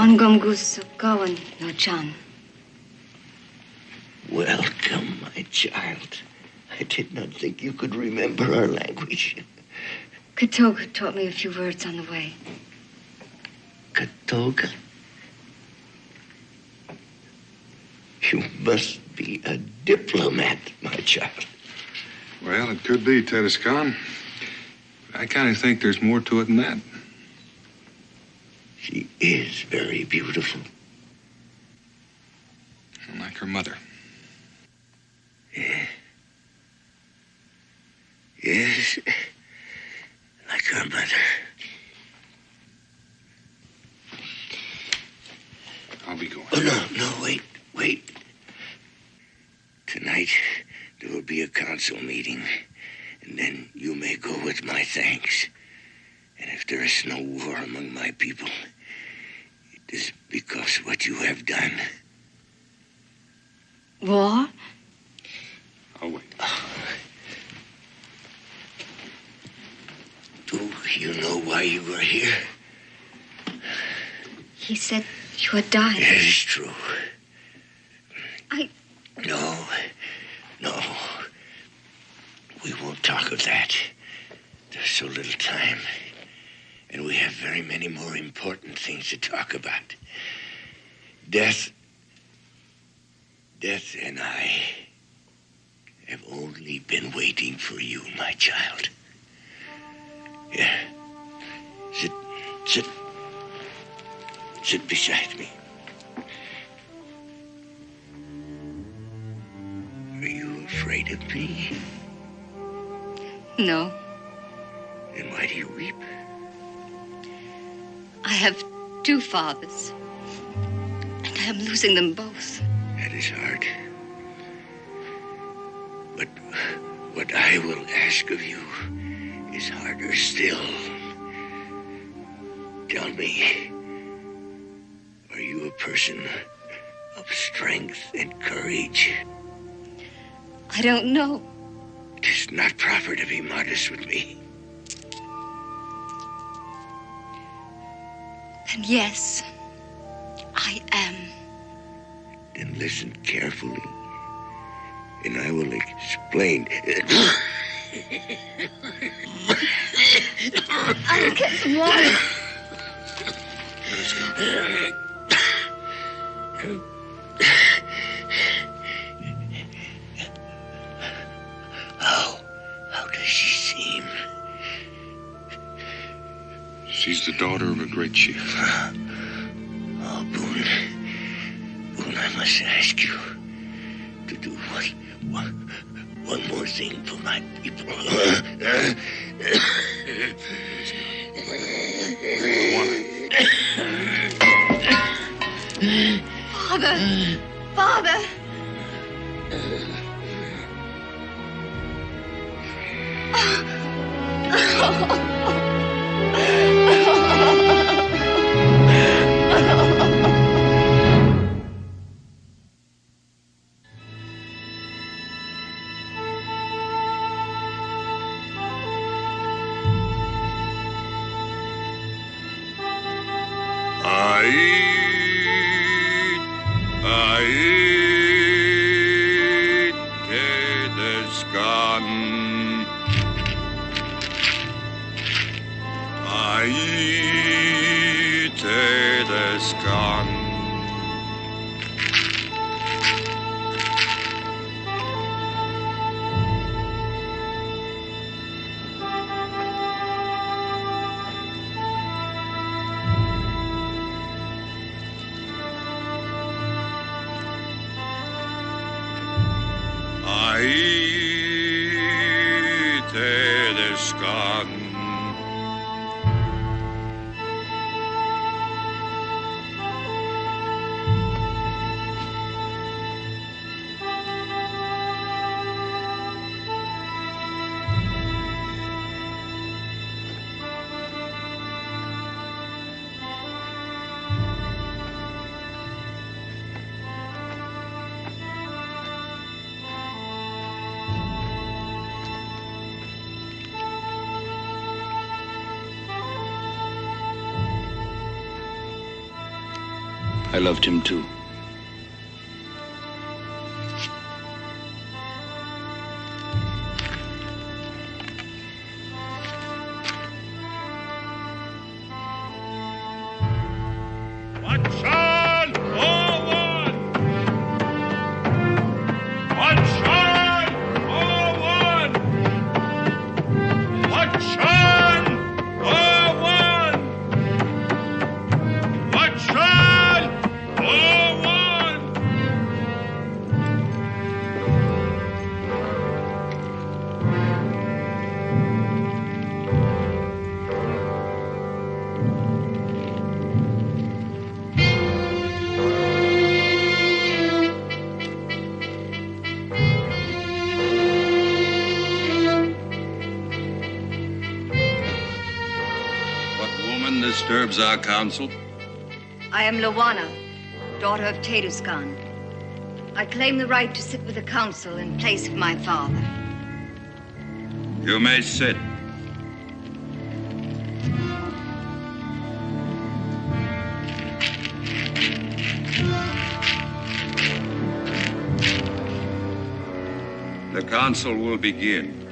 Wangom gusto kawan no chan. Welcome, my child. I did not think you could remember our language. Katoga taught me a few words on the way. Katoga? You must be a diplomat, my child. Well, it could be, Tedescon. I kind of think there's more to it than that. She is very beautiful. Like her mother. Yeah. Yes, like her mother. I'll be going. Oh, no, wait. Tonight, there will be a council meeting, and then you may go with my thanks. And if there is no war among my people, it is because of what you have done. War? I'll wait. Do you know why you are here? He said you had died. It is true. No. No. We won't talk of that. There's so little time. And we have very many more important things to talk about. Death and I have only been waiting for you, my child. Yeah. Sit beside me. Are you afraid of me? No. Then why do you weep? I have two fathers. And I am losing them both. That is hard. But what I will ask of you is harder still. Tell me, are you a person of strength and courage? I don't know. It is not proper to be modest with me. And yes, I am. Then listen carefully, and I will explain. I'll get some water. How does she seem? She's the daughter of a great chief. Oh, Boone, I must ask you to do one more thing for my people. Father! I loved him too. Disturbs our council. I am Lawana, daughter of Teduscan. I claim the right to sit with the council in place of my father. You may sit. The council will begin.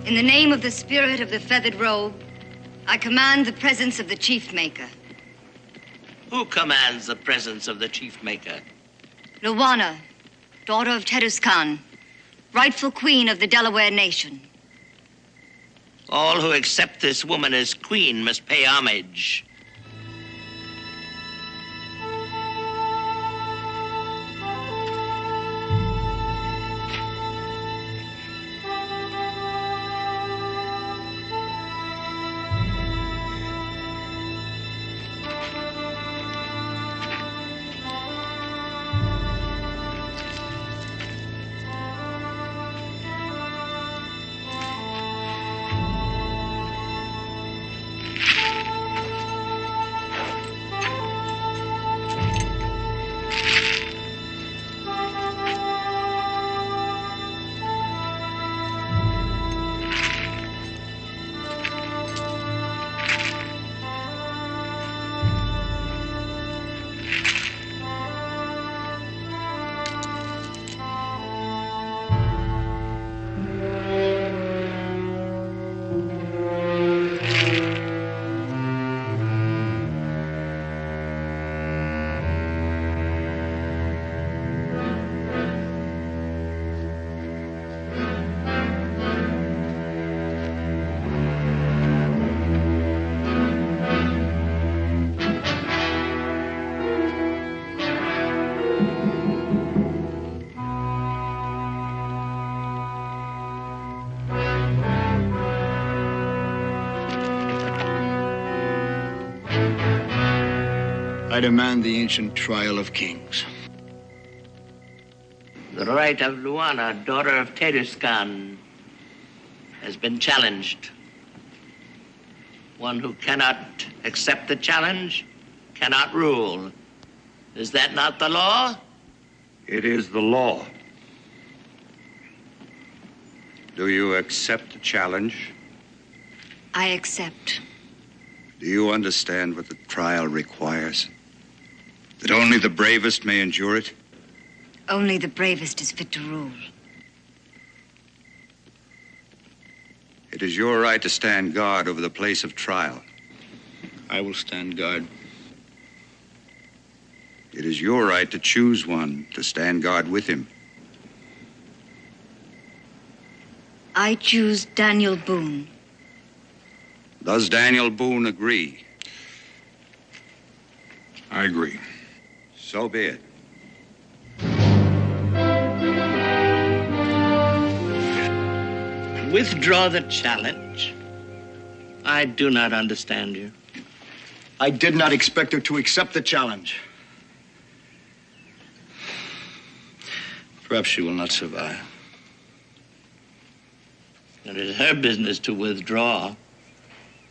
In the name of the spirit of the feathered robe, I command the presence of the chief maker. Who commands the presence of the chief maker? Lawana, daughter of Teduscan, rightful queen of the Delaware nation. All who accept this woman as queen must pay homage. I demand the ancient trial of kings. The right of Luana, daughter of Teduscan, has been challenged. One who cannot accept the challenge cannot rule. Is that not the law? It is the law. Do you accept the challenge? I accept. Do you understand what the trial requires? That only the bravest may endure it? Only the bravest is fit to rule. It is your right to stand guard over the place of trial. I will stand guard. It is your right to choose one to stand guard with him. I choose Daniel Boone. Does Daniel Boone agree? I agree. So be it. Withdraw the challenge. I do not understand you. I did not expect her to accept the challenge. Perhaps she will not survive. It is her business to withdraw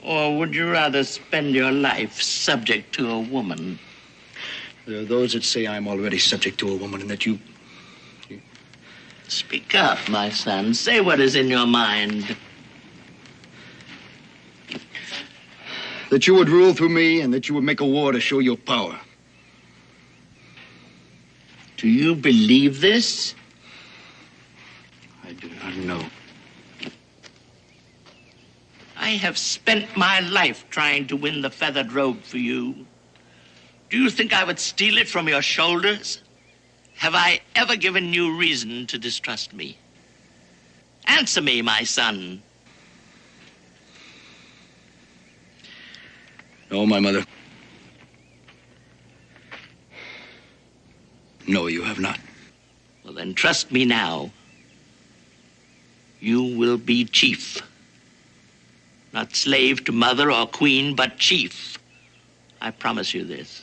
Or would you rather spend your life subject to a woman? There are those that say I'm already subject to a woman and that you... Speak up, my son. Say what is in your mind. That you would rule through me and that you would make a war to show your power. Do you believe this? I do not know. I have spent my life trying to win the feathered robe for you. Do you think I would steal it from your shoulders? Have I ever given you reason to distrust me? Answer me, my son. No, my mother. No, you have not. Well, then trust me now. You will be chief. Not slave to mother or queen, but chief. I promise you this.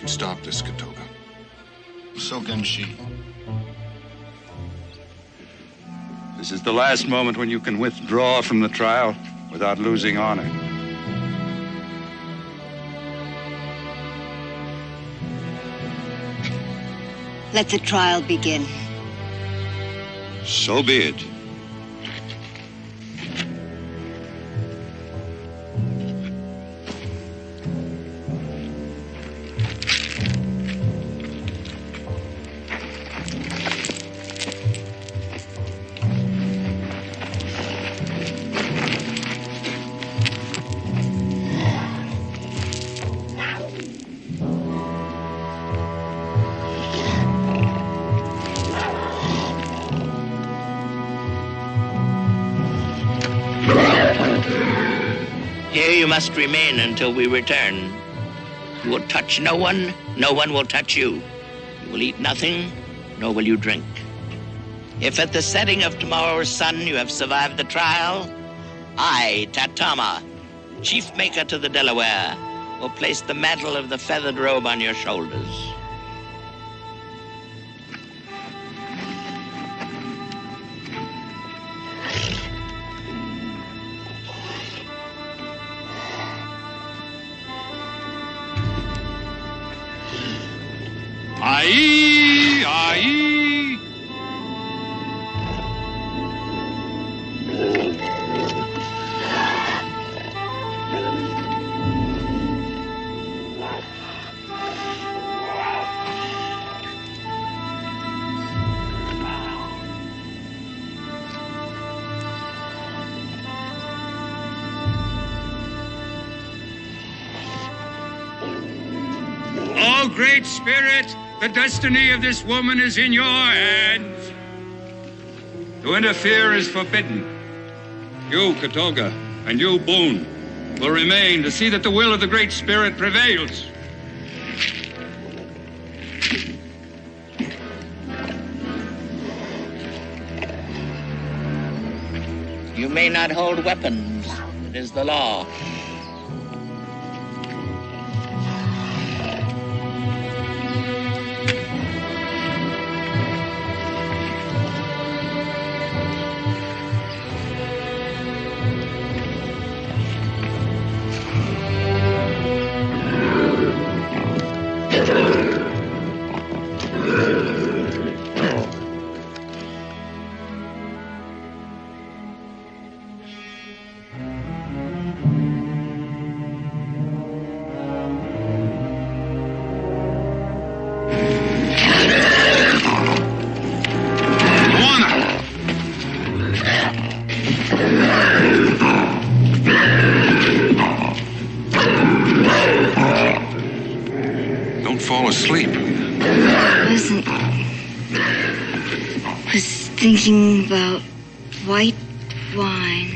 Stop this, Katoga. So can she. This is the last moment when you can withdraw from the trial without losing honor. Let the trial begin. So be it. Here you must remain until we return. You will touch no one, no one will touch you. You will eat nothing, nor will you drink. If at the setting of tomorrow's sun you have survived the trial, I, Tatama, chief maker to the Delaware, will place the mantle of the feathered robe on your shoulders. Aye, aye. Oh, Great Spirit, the destiny of this woman is in your hands. To interfere is forbidden. You, Katoga, and you, Boone, will remain to see that the will of the Great Spirit prevails. You may not hold weapons. It is the law. Thinking about white wine.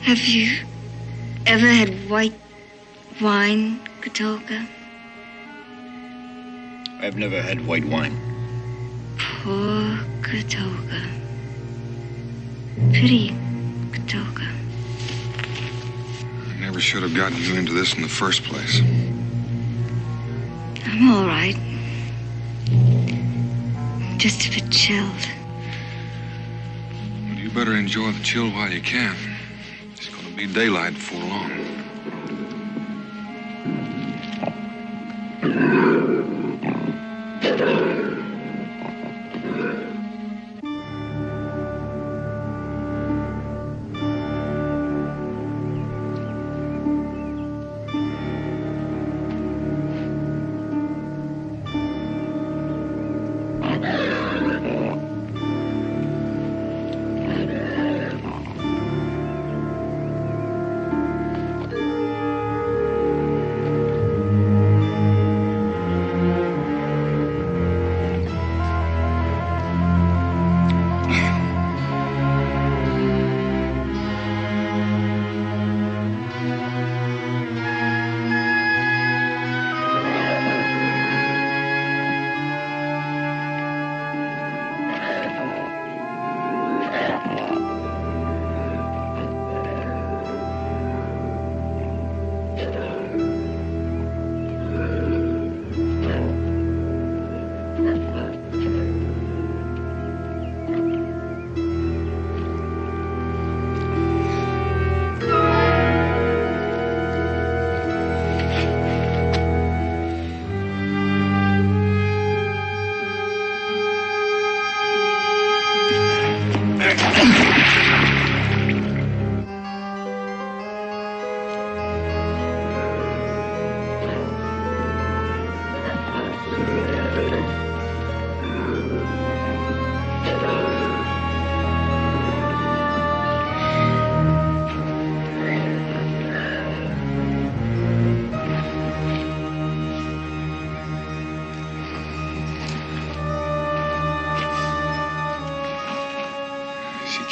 Have you ever had white wine, Katolka? I've never had white wine. Poor Katolka. Pity Katolka. I never should have gotten you into this in the first place. I'm all right. Just a bit chilled. Well, you better enjoy the chill while you can. It's going to be daylight before long.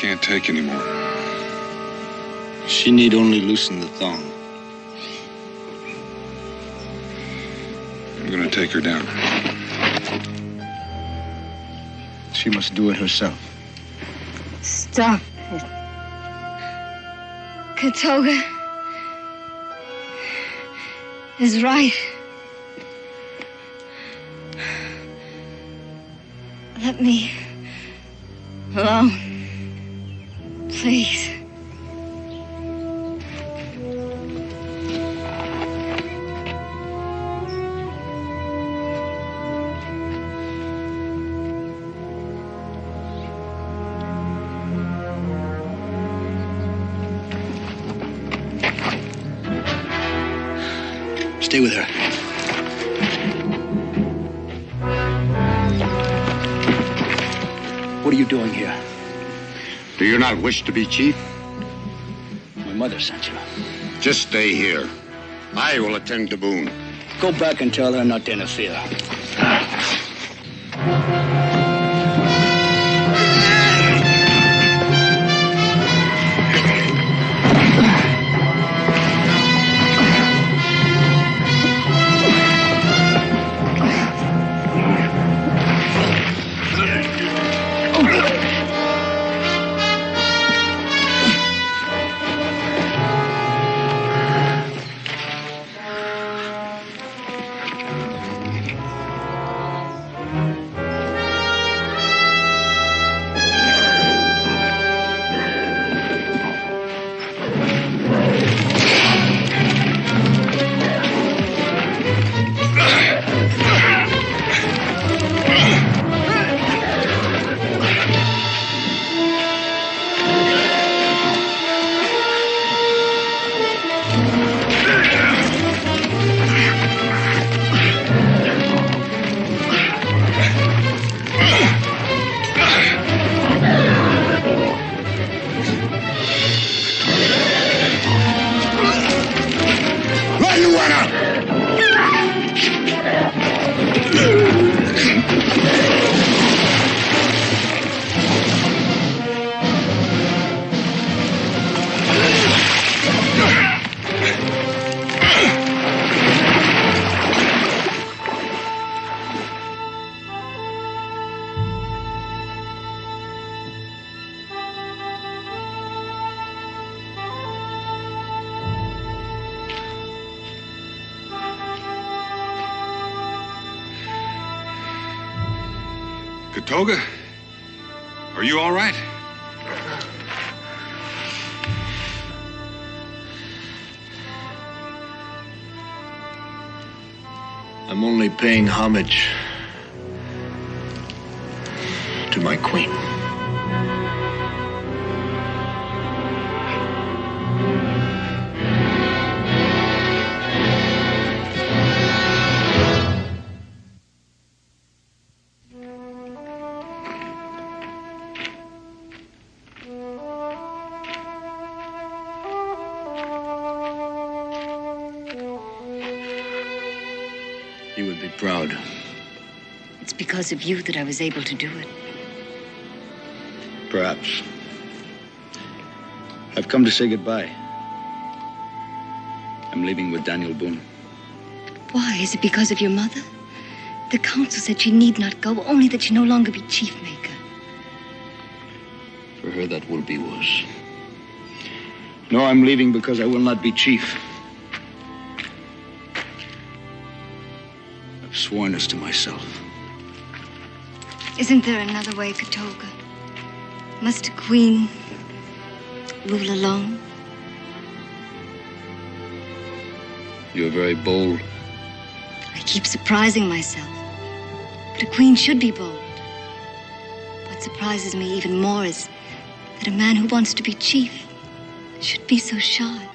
Can't take anymore. She need only loosen the thong. I'm gonna take her down. She must do it herself. Stop it. Katolka is right. Let me alone. Please. Stay with her. What are you doing here? Do you not wish to be chief? My mother sent you. Just stay here. I will attend to Boone. Go back and tell her not to interfere. Katoga, are you all right? I'm only paying homage to my queen. You would be proud. It's because of you that I was able to do it. Perhaps. I've come to say goodbye. I'm leaving with Daniel Boone. Why? Is it because of your mother? The council said she need not go, only that she no longer be chief maker. For her, that will be worse. No, I'm leaving because I will not be chief. I've sworn this to myself. Isn't there another way, Katoga? Must a queen rule alone? You're very bold. I keep surprising myself. But a queen should be bold. What surprises me even more is that a man who wants to be chief should be so shy.